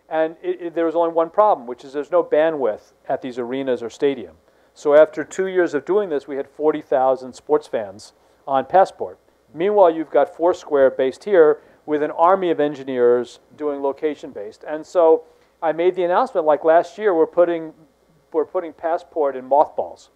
And there was only one problem, which is there's no bandwidth at these arenas or stadium. So after 2 years of doing this, we had 40,000 sports fans on Passport. Meanwhile, you've got Foursquare based here with an army of engineers doing location-based. And so I made the announcement, like last year, we're putting Passport in mothballs.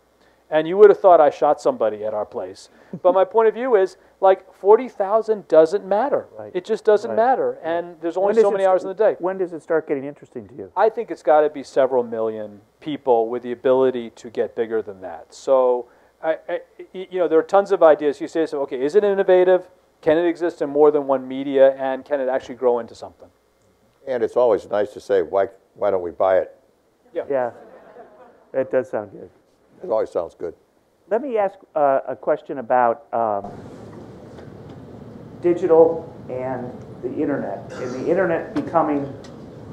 And you would have thought I shot somebody at our place. But my point of view is, like, 40,000 doesn't matter. Right. It just doesn't matter. And there's only so many hours in the day. When does it start getting interesting to you? I think it's got to be several million people with the ability to get bigger than that. So, you know, there are tons of ideas. You say, so, okay, is it innovative? Can it exist in more than one media? And can it actually grow into something? And it's always nice to say, why don't we buy it? Yeah. Yeah, that does sound good. It always sounds good. Let me ask a question about digital and the internet, and the internet becoming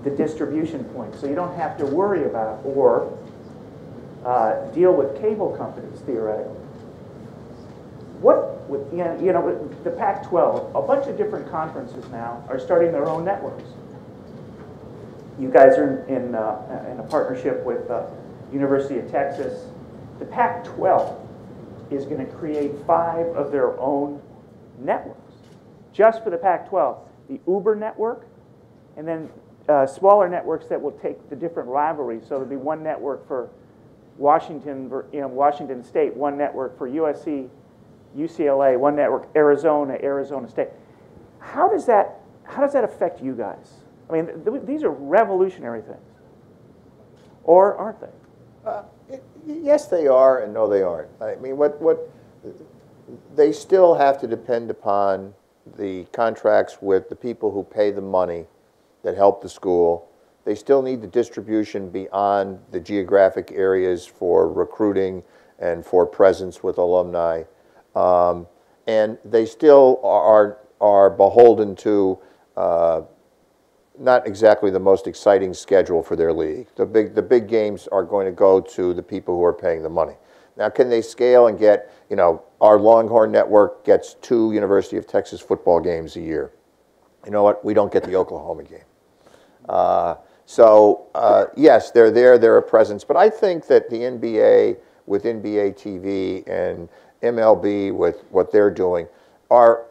the distribution point. So you don't have to worry about or deal with cable companies, theoretically. What, with, you know, the Pac-12, a bunch of different conferences now are starting their own networks. You guys are in a partnership with University of Texas. The Pac-12 is going to create 5 of their own networks, just for the Pac-12. The Uber network, and then smaller networks that will take the different rivalries. So there'll be one network for Washington State, one network for USC, UCLA, one network Arizona State. How does that affect you guys? I mean, these are revolutionary things, or aren't they? Yes, they are, and no, they aren't. I mean, they still have to depend upon the contracts with the people who pay the money that help the school. They still need the distribution beyond the geographic areas for recruiting and for presence with alumni. And they still are beholden to not exactly the most exciting schedule for their league. The big games are going to go to the people who are paying the money. Now, can they scale and get, you know, our Longhorn network gets 2 University of Texas football games a year. You know what? We don't get the Oklahoma game. Yes, they're there, they're a presence. But I think that the NBA with NBA TV and MLB with what they're doing are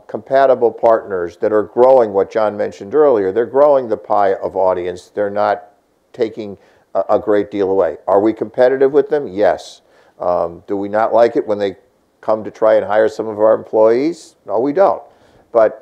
compatible partners that are growing what John mentioned earlier. They're growing the pie of audience. They're not taking a great deal away. Are we competitive with them? Yes. Do we not like it when they come to try and hire some of our employees? No, we don't. But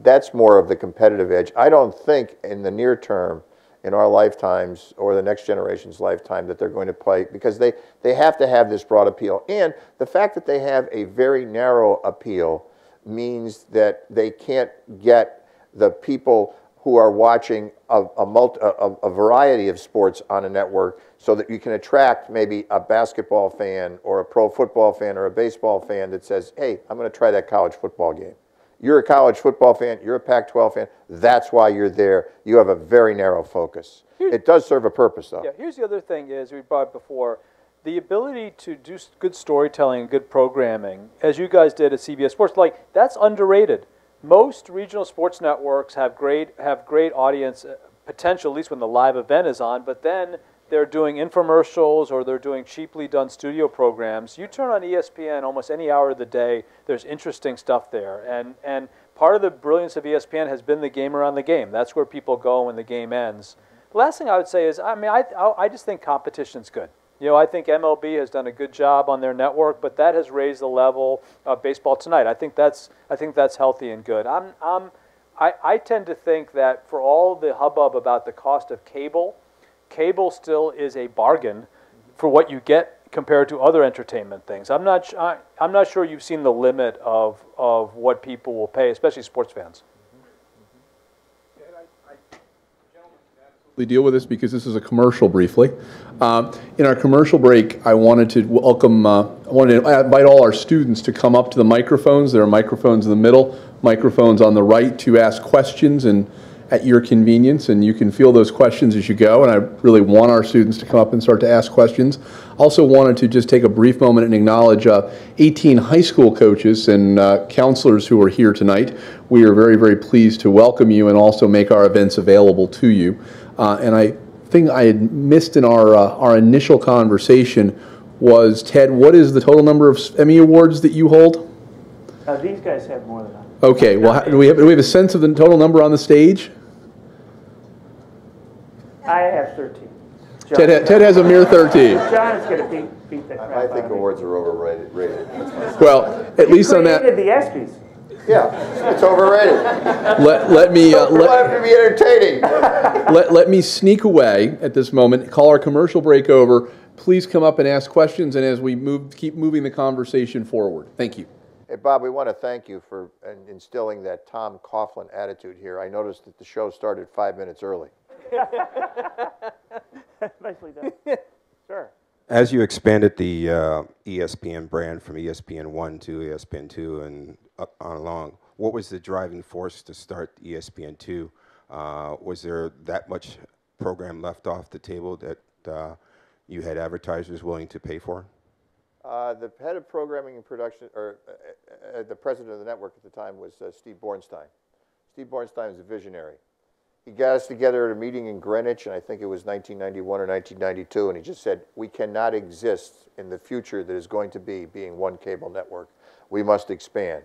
that's more of the competitive edge. I don't think in the near term, in our lifetimes or the next generation's lifetime, that they're going to play, because they have to have this broad appeal. And the fact that they have a very narrow appeal means that they can't get the people who are watching a variety of sports on a network, so that you can attract maybe a basketball fan or a pro football fan or a baseball fan that says, hey, I'm going to try that college football game. You're a college football fan, you're a Pac-12 fan, that's why you're there. You have a very narrow focus. It does serve a purpose, though. Yeah, here's the other thing is, we brought up before, the ability to do good storytelling and good programming, as you guys did at CBS Sports, like, that's underrated. Most regional sports networks have great audience potential, at least when the live event is on, but then they're doing infomercials or they're doing cheaply done studio programs. You turn on ESPN almost any hour of the day, there's interesting stuff there. And part of the brilliance of ESPN has been the game around the game. That's where people go when the game ends. The last thing I would say is, I mean, I just think competition's good. You know, I think MLB has done a good job on their network, but that has raised the level of baseball tonight. I think that's healthy and good. I tend to think that for all the hubbub about the cost of cable still is a bargain for what you get compared to other entertainment things. I'm not sure you've seen the limit of what people will pay, especially sports fans. We deal with this because this is a commercial briefly. In our commercial break, I wanted to welcome, I wanted to invite all our students to come up to the microphones. There are microphones in the middle, microphones on the right, to ask questions and at your convenience, and you can feel those questions as you go, and I really want our students to come up and start to ask questions. Also wanted to just take a brief moment and acknowledge 18 high school coaches and counselors who are here tonight. We are very, very pleased to welcome you and also make our events available to you. And I think I had missed in our initial conversation was, Ted, what is the total number of Emmy Awards that you hold? These guys have more than that. Okay, well, do we have a sense of the total number on the stage? I have 13. Ted has a mere 13. John is going to beat the crap I think awards are overrated. Well, at least on that. Created the ESPYs. Yeah, it's overrated. Let me have to be entertaining. let me sneak away at this moment. Call our commercial break over. Please come up and ask questions, and as we keep moving the conversation forward. Thank you. Hey, Bob, we want to thank you for instilling that Tom Coughlin attitude here. I noticed that the show started 5 minutes early. Nicely done. Sure. As you expanded the ESPN brand from ESPN1 to ESPN2 and on along, what was the driving force to start ESPN2? Was there that much program left off the table that you had advertisers willing to pay for? The head of programming and production, or the president of the network at the time, was Steve Bornstein. Steve Bornstein is a visionary. He got us together at a meeting in Greenwich, and I think it was 1991 or 1992, and he just said, we cannot exist in the future that is going to be being one cable network. We must expand.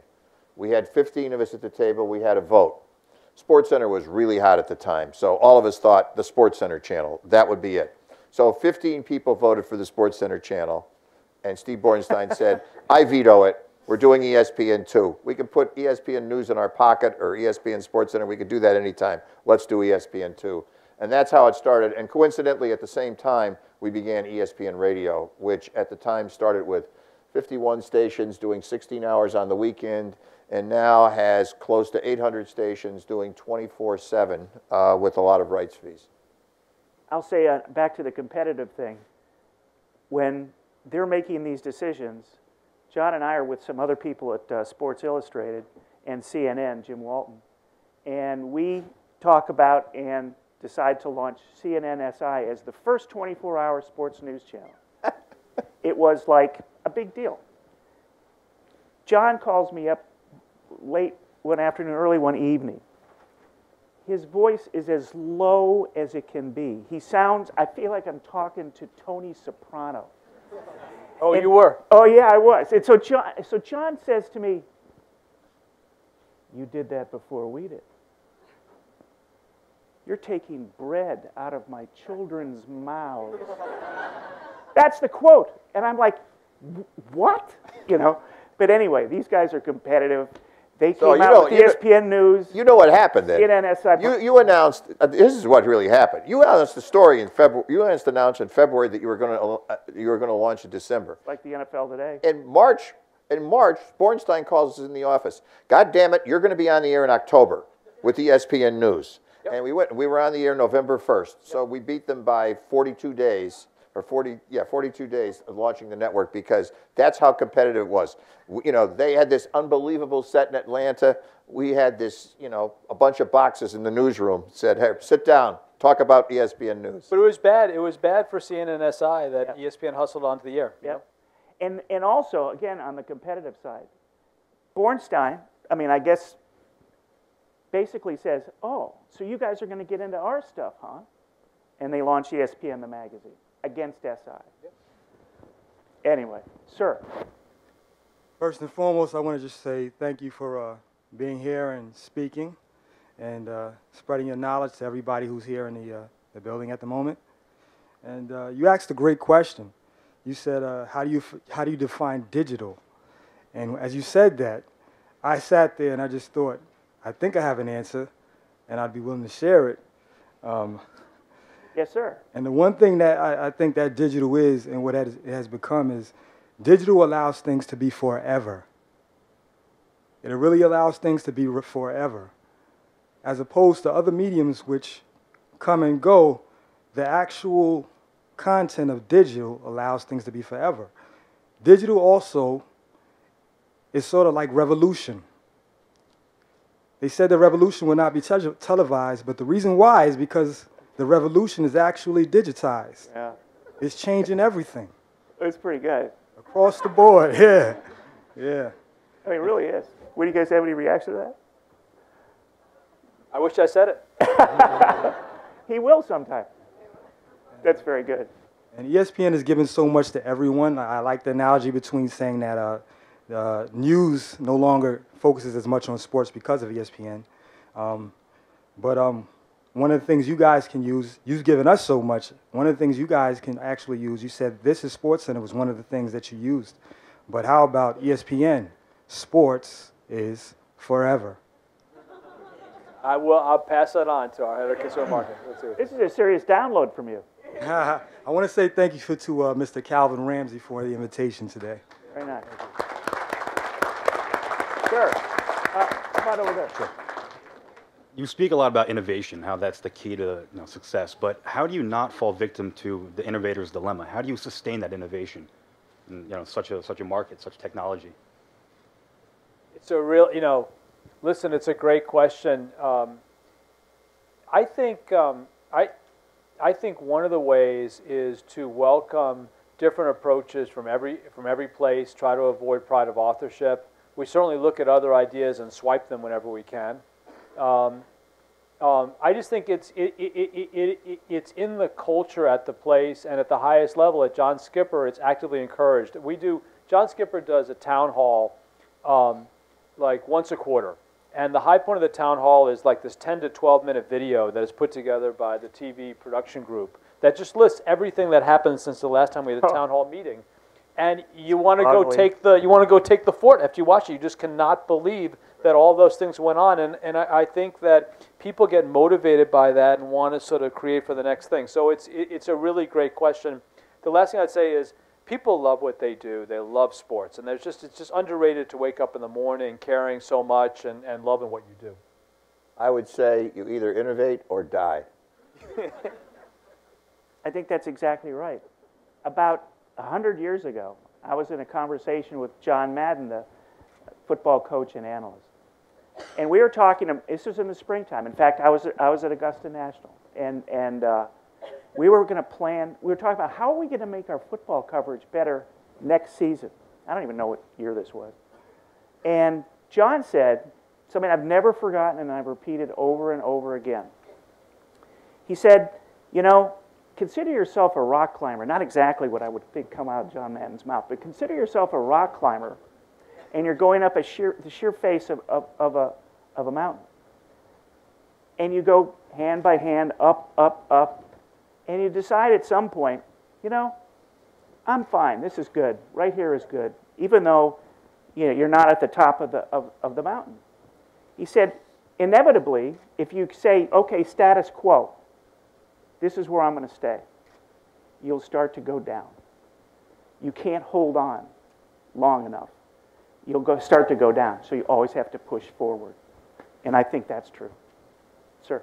We had 15 of us at the table. We had a vote. SportsCenter was really hot at the time, so all of us thought the SportsCenter channel, that would be it. So 15 people voted for the SportsCenter channel, and Steve Bornstein said, I veto it. We're doing ESPN2. We can put ESPN News in our pocket or ESPN SportsCenter. We could do that anytime. Let's do ESPN2. And that's how it started. And coincidentally, at the same time, we began ESPN Radio, which at the time started with 51 stations doing 16 hours on the weekend, and now has close to 800 stations doing 24/7 with a lot of rights fees. I'll say back to the competitive thing. When they're making these decisions, John and I are with some other people at Sports Illustrated and CNN, Jim Walton, and we talk about and decide to launch CNN-SI as the first 24-hour sports news channel. It was like a big deal. John calls me up late one afternoon, early one evening. His voice is as low as it can be. He sounds, I feel like I'm talking to Tony Soprano. Oh, you were? Oh, yeah, I was. And so John says to me, you did that before we did. You're taking bread out of my children's mouths. That's the quote. And I'm like, what? You know? But anyway, these guys are competitive. They came out with ESPN News. You know what happened then? CNN-SI. You announced, this is what really happened. You announced the story in February. You announced in February that you were going to launch in December. Like the NFL today. In March, Bornstein calls us in the office. God damn it, you're going to be on the air in October with ESPN News. Yep. And we were on the air November 1st. So we beat them by 42 days. Or 42 days of launching the network, because that's how competitive it was. You know, they had this unbelievable set in Atlanta. We had this, you know, a bunch of boxes in the newsroom. Said, hey, sit down, talk about ESPN News. But it was bad. It was bad for CNN-SI that ESPN hustled onto the air. Yep. And also, again, on the competitive side, Bornstein, I mean, I guess, basically says, oh, so you guys are going to get into our stuff, huh? And they launch ESPN, the magazine, against SI. Yep. Anyway, sir. First and foremost, I want to just say thank you for being here and speaking and spreading your knowledge to everybody who's here in the building at the moment. And you asked a great question. You said, how do you define digital? And as you said that, I sat there and I just thought, I think I have an answer, and I'd be willing to share it. Yes, sir. And the one thing that I think that digital is, and what it has become, is digital allows things to be forever. It really allows things to be forever. As opposed to other mediums which come and go, the actual content of digital allows things to be forever. Digital also is sort of like revolution. They said the revolution will not be televised, but the reason why is because the revolution is actually digitized. Yeah. It's changing everything. It's pretty good. Across the board, yeah. Yeah. I mean, it really is. Would you guys have any reaction to that? I wish I said it. He will sometime. That's very good. And ESPN is giving so much to everyone. I like the analogy between saying that news no longer focuses as much on sports because of ESPN. But one of the things you guys can use, you've given us so much, one of the things you guys can actually use, you said this is SportsCenter was one of the things that you used. But how about ESPN? Sports is forever. I'll pass that on to our head of consumer marketing. Let's do it. This is a serious download from you. I want to say thank you to Mr. Calvin Ramsey for the invitation today. Very nice. Sure. How about over there? Sure. You speak a lot about innovation, how that's the key to success, but how do you not fall victim to the innovator's dilemma? How do you sustain that innovation in such a market, such technology? It's a real, listen, it's a great question. I think one of the ways is to welcome different approaches from every place, try to avoid pride of authorship. We certainly look at other ideas and swipe them whenever we can. I just think it's in the culture at the place and at the highest level. At John Skipper, it's actively encouraged. John Skipper does a town hall like once a quarter. And the high point of the town hall is like this 10 to 12 minute video that is put together by the TV production group that just lists everything that happened since the last time we had a town hall meeting. And you want to go take the fort after you watch it. You just cannot believe that all those things went on. And I think that people get motivated by that and want to sort of create for the next thing. So it's a really great question. The last thing I'd say is people love what they do. They love sports. And it's just underrated to wake up in the morning caring so much and loving what you do. I would say you either innovate or die. I think that's exactly right. About 100 years ago, I was in a conversation with John Madden, the football coach and analyst. And we were talking, this was in the springtime. In fact, I was at Augusta National. And we were going to plan, we were talking about how are we going to make our football coverage better next season. I don't even know what year this was. And John said something I've never forgotten and I've repeated over and over again. He said, consider yourself a rock climber. Not exactly what I would think come out of John Madden's mouth, but consider yourself a rock climber, and you're going up the sheer face of a mountain. And you go hand by hand, up, up, up, and you decide at some point, I'm fine. This is good. Right here is good, even though you're not at the top of the mountain. He said, inevitably, if you say, okay, status quo, this is where I'm going to stay, you'll start to go down. You can't hold on long enough. You'll start to go down, so you always have to push forward. And I think that's true. Sir.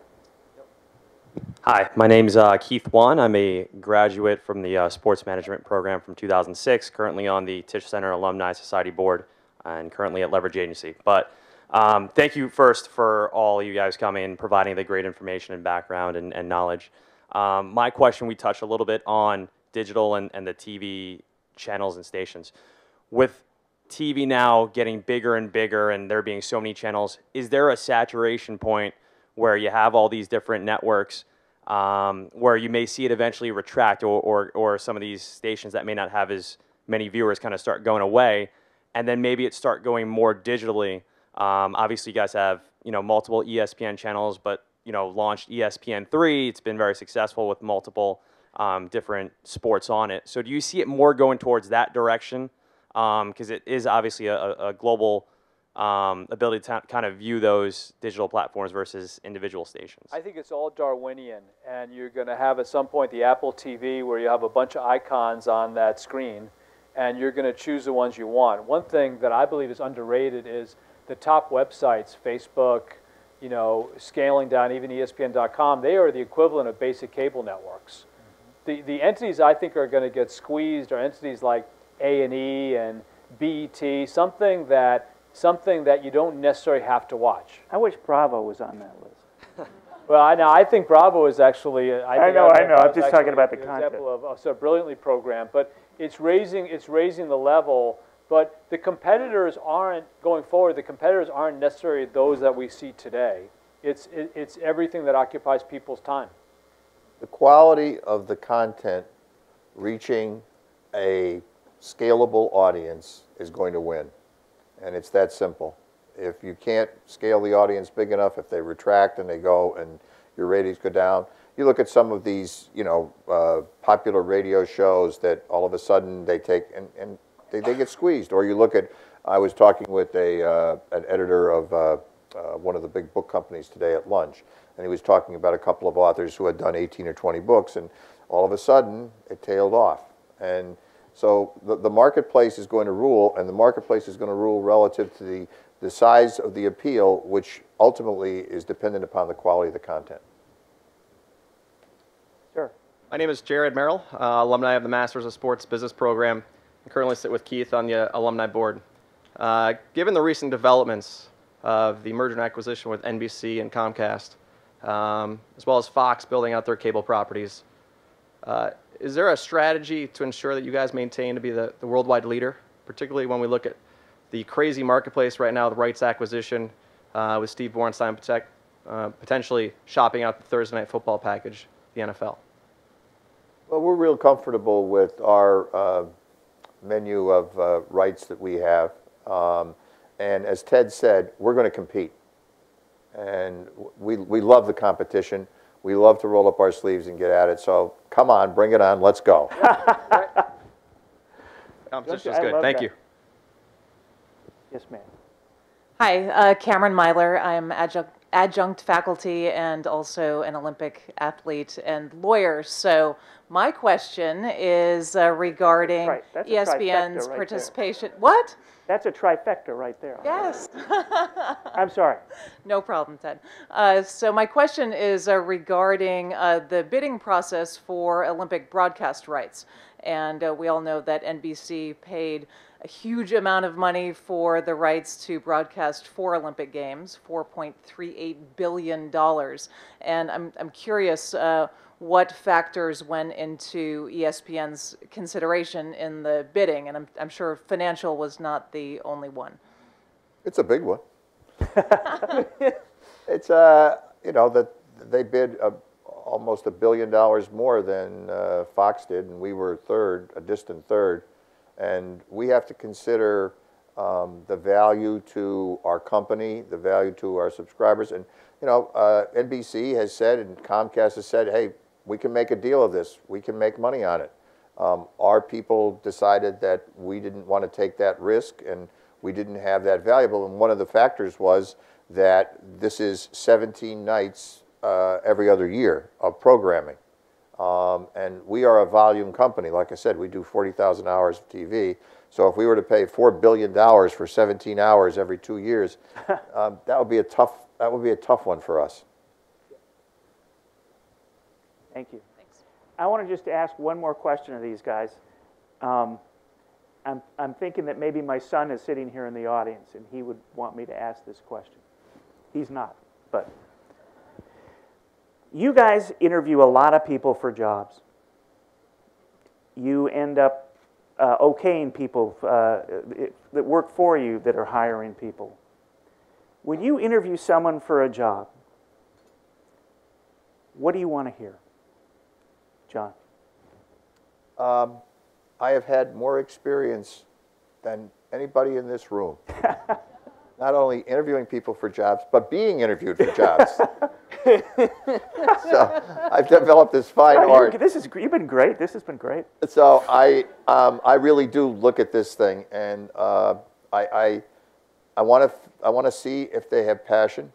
Hi, my name's Keith Wan. I'm a graduate from the sports management program from 2006, currently on the Tisch Center Alumni Society Board, and currently at Leverage Agency. But thank you first for all you guys coming and providing the great information and background and knowledge. My question, we touched a little bit on digital and the TV channels and stations. With TV now getting bigger and bigger and there being so many channels, is there a saturation point where you have all these different networks where you may see it eventually retract or some of these stations that may not have as many viewers kind of start going away, and then maybe it start going more digitally? Obviously, you guys have multiple ESPN channels, but launched ESPN3. It's been very successful with multiple different sports on it. So do you see it more going towards that direction? Because it is obviously a global ability to kind of view those digital platforms versus individual stations. I think it's all Darwinian, and you're going to have at some point the Apple TV where you have a bunch of icons on that screen, and you're going to choose the ones you want. One thing that I believe is underrated is the top websites, Facebook, scaling down even ESPN.com, they are the equivalent of basic cable networks. The entities I think are going to get squeezed are entities like A&E and BET, something that you don't necessarily have to watch. I wish Bravo was on that list. Well, I think Bravo is actually. I know. I'm just talking about the content. Example of so brilliantly programmed, but it's raising the level. But the competitors aren't going forward. The competitors aren't necessarily those that we see today. It's everything that occupies people's time. The quality of the content reaching a scalable audience is going to win. And it's that simple. If you can't scale the audience big enough, if they retract and they go and your ratings go down. You look at some of these, popular radio shows that all of a sudden they take and they get squeezed. Or you look at, I was talking with an editor of one of the big book companies today at lunch, and he was talking about a couple of authors who had done 18 or 20 books, and all of a sudden it tailed off. And so the marketplace is going to rule, and the marketplace is going to rule relative to the size of the appeal, which ultimately is dependent upon the quality of the content. Sure. My name is Jared Merrill, alumni of the Masters of Sports Business Program. I currently sit with Keith on the alumni board. Given the recent developments of the merger and acquisition with NBC and Comcast, as well as Fox building out their cable properties, is there a strategy to ensure that you guys maintain to be the worldwide leader, particularly when we look at the crazy marketplace right now, the rights acquisition with Steve Bornstein potentially shopping out the Thursday Night Football package, the NFL? Well, we're real comfortable with our menu of rights that we have. And as Ted said, we're going to compete. And we love the competition. We love to roll up our sleeves and get at it. So come on, bring it on. Let's go. Competition is good. Thank you. Yes, ma'am. Hi, Cameron Myler. I'm adjunct faculty and also an Olympic athlete and lawyer. So my question is regarding ESPN's participation. What? That's a trifecta right there. Yes. I'm sorry. No problem, Ted. So my question is regarding the bidding process for Olympic broadcast rights. And we all know that NBC paid a huge amount of money for the rights to broadcast 4 Olympic Games, $4.38 billion. And I'm curious what factors went into ESPN's consideration in the bidding, and I'm sure financial was not the only one. It's a big one. It's that they bid almost $1 billion more than Fox did, and we were third, a distant third. And we have to consider the value to our company, the value to our subscribers, and NBC has said and Comcast has said, hey, we can make a deal of this. We can make money on it. Our people decided that we didn't want to take that risk, and we didn't have that valuable. And one of the factors was that this is 17 nights every other year of programming. And we are a volume company. Like I said, we do 40,000 hours of TV. So if we were to pay $4 billion for 17 hours every 2 years, that would be a tough one for us. Thank you. Thanks. I want to just ask one more question of these guys. I'm thinking that maybe my son is sitting here in the audience and he would want me to ask this question. He's not, but you guys interview a lot of people for jobs. You end up okaying people that work for you that are hiring people. When you interview someone for a job, what do you want to hear? John? I have had more experience than anybody in this room. Not only interviewing people for jobs, but being interviewed for jobs. So I've developed this fine art. You've been great. This has been great. So I really do look at this thing, and I want to see if they have passion.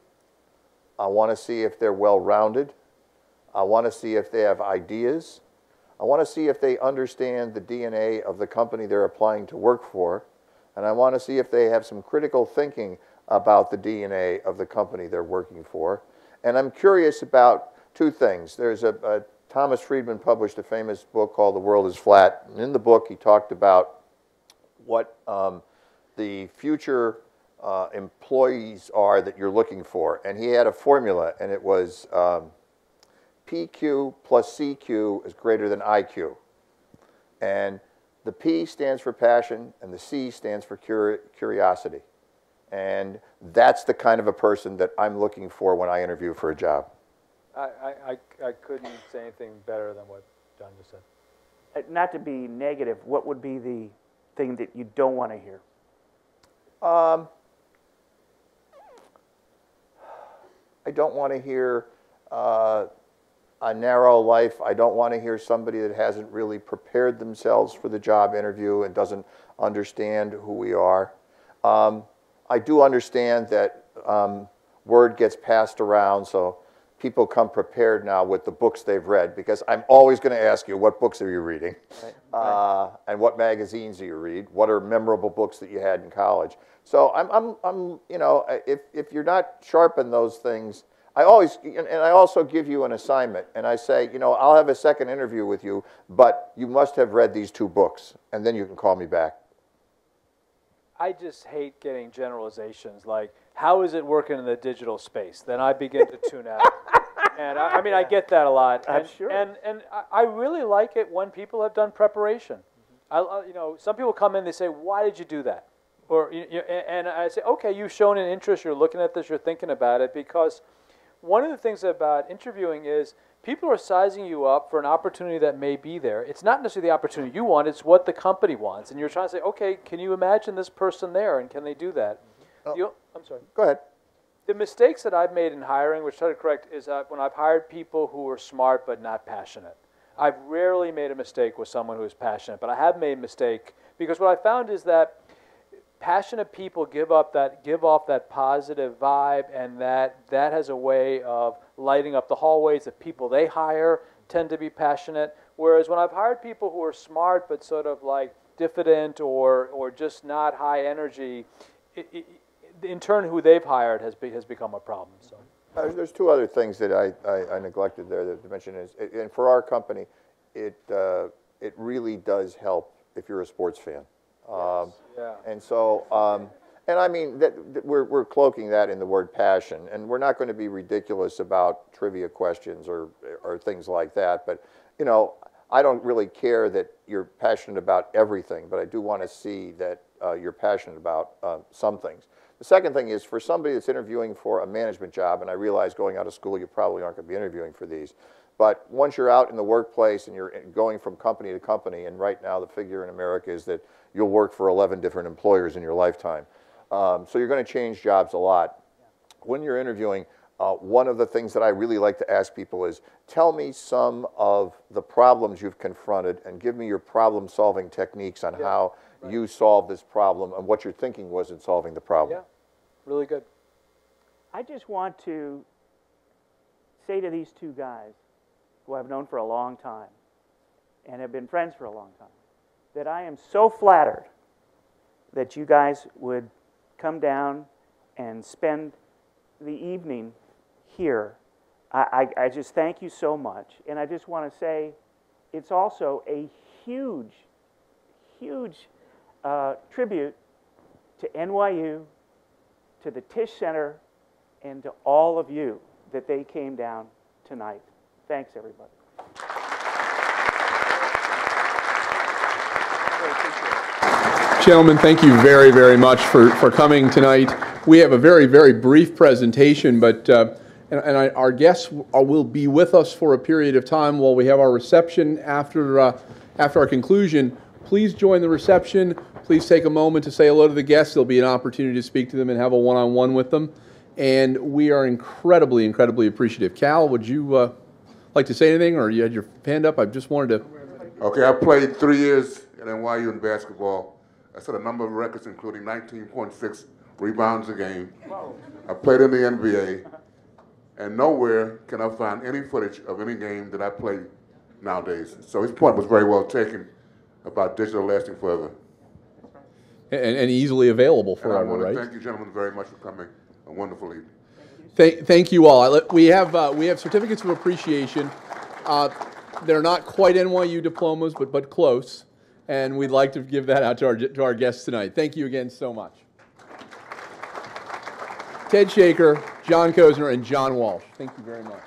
I want to see if they're well-rounded. I want to see if they have ideas. I want to see if they understand the DNA of the company they're applying to work for. And I want to see if they have some critical thinking about the DNA of the company they're working for. And I'm curious about two things. There's Thomas Friedman published a famous book called The World is Flat. And in the book, he talked about what the future employees are that you're looking for. And he had a formula, and it was PQ plus CQ is greater than IQ. And the P stands for passion, and the C stands for curiosity. And that's the kind of a person that I'm looking for when I interview for a job. I couldn't say anything better than what John just said. Not to be negative, what would be the thing that you don't want to hear? I don't want to hear a narrow life. I don't want to hear somebody that hasn't really prepared themselves for the job interview and doesn't understand who we are. I do understand that word gets passed around, so people come prepared now with the books they've read, because I'm always going to ask you, what books are you reading? Right. And what magazines do you read? What are memorable books that you had in college? So I'm you know, if you're not sharp in those things, I also give you an assignment, and I say, you know, I'll have a second interview with you, but you must have read these 2 books, and then you can call me back. I just hate getting generalizations like, how is it working in the digital space? Then I begin to tune out. And I mean, I get that a lot. I'm sure. And I really like it when people have done preparation. You know, some people come in, they say, why did you do that? Or, and I say, okay, you've shown an interest, you're looking at this, you're thinking about it, because one of the things about interviewing is people are sizing you up for an opportunity that may be there. It's not necessarily the opportunity you want, it's what the company wants. And you're trying to say, okay, can you imagine this person there, and can they do that? I'm sorry. Go ahead. The mistakes that I've made in hiring, which I try to correct, is that when I've hired people who are smart but not passionate. I've rarely made a mistake with someone who is passionate, but I have made a mistake because what I found is that passionate people give off that positive vibe, and that has a way of lighting up the hallways. The people they hire tend to be passionate, whereas when I've hired people who are smart but sort of like diffident or just not high energy, in turn who they've hired has become a problem. So. There's 2 other things that I neglected there to mention is, and for our company, it really does help if you're a sports fan. Yes. Yeah. And so, and I mean, we're cloaking that in the word passion, and we're not going to be ridiculous about trivia questions or things like that, but, you know, I don't really care that you're passionate about everything, but I do want to see that you're passionate about some things. The second thing is, for somebody that's interviewing for a management job, and I realize going out of school you probably aren't going to be interviewing for these, but once you're out in the workplace and you're going from company to company, and right now the figure in America is that you'll work for 11 different employers in your lifetime. So you're going to change jobs a lot. When you're interviewing, one of the things that I really like to ask people is, tell me some of the problems you've confronted and give me your problem-solving techniques on how you solve this problem and what your thinking was in solving the problem. Yeah, really good. I just want to say to these 2 guys who I've known for a long time and have been friends for a long time, that I am so flattered that you guys would come down and spend the evening here. I just thank you so much. And I just want to say it's also a huge, huge tribute to NYU, to the Tisch Center, and to all of you that they came down tonight. Thanks, everybody. Gentlemen, thank you very, very much for coming tonight. We have a very, very brief presentation, but our guests will be with us for a period of time while we have our reception after our conclusion. Please join the reception. Please take a moment to say hello to the guests. There'll be an opportunity to speak to them and have a one-on-one with them. And we are incredibly, incredibly appreciative. Cal, would you like to say anything, or you had your hand up? I just wanted to... Okay, I played 3 years at NYU in basketball. I set a number of records, including 19.6 rebounds a game. I played in the NBA, and nowhere can I find any footage of any game that I played nowadays. So his point was very well taken about digital lasting forever. And easily available forever, right? I want to thank you, gentlemen, very much for coming. A wonderful evening. Thank you all. We have certificates of appreciation. They're not quite NYU diplomas, but close. And we'd like to give that out to our guests tonight. Thank you again so much. Ted Shaker, John Kosner, and John Walsh. Thank you very much.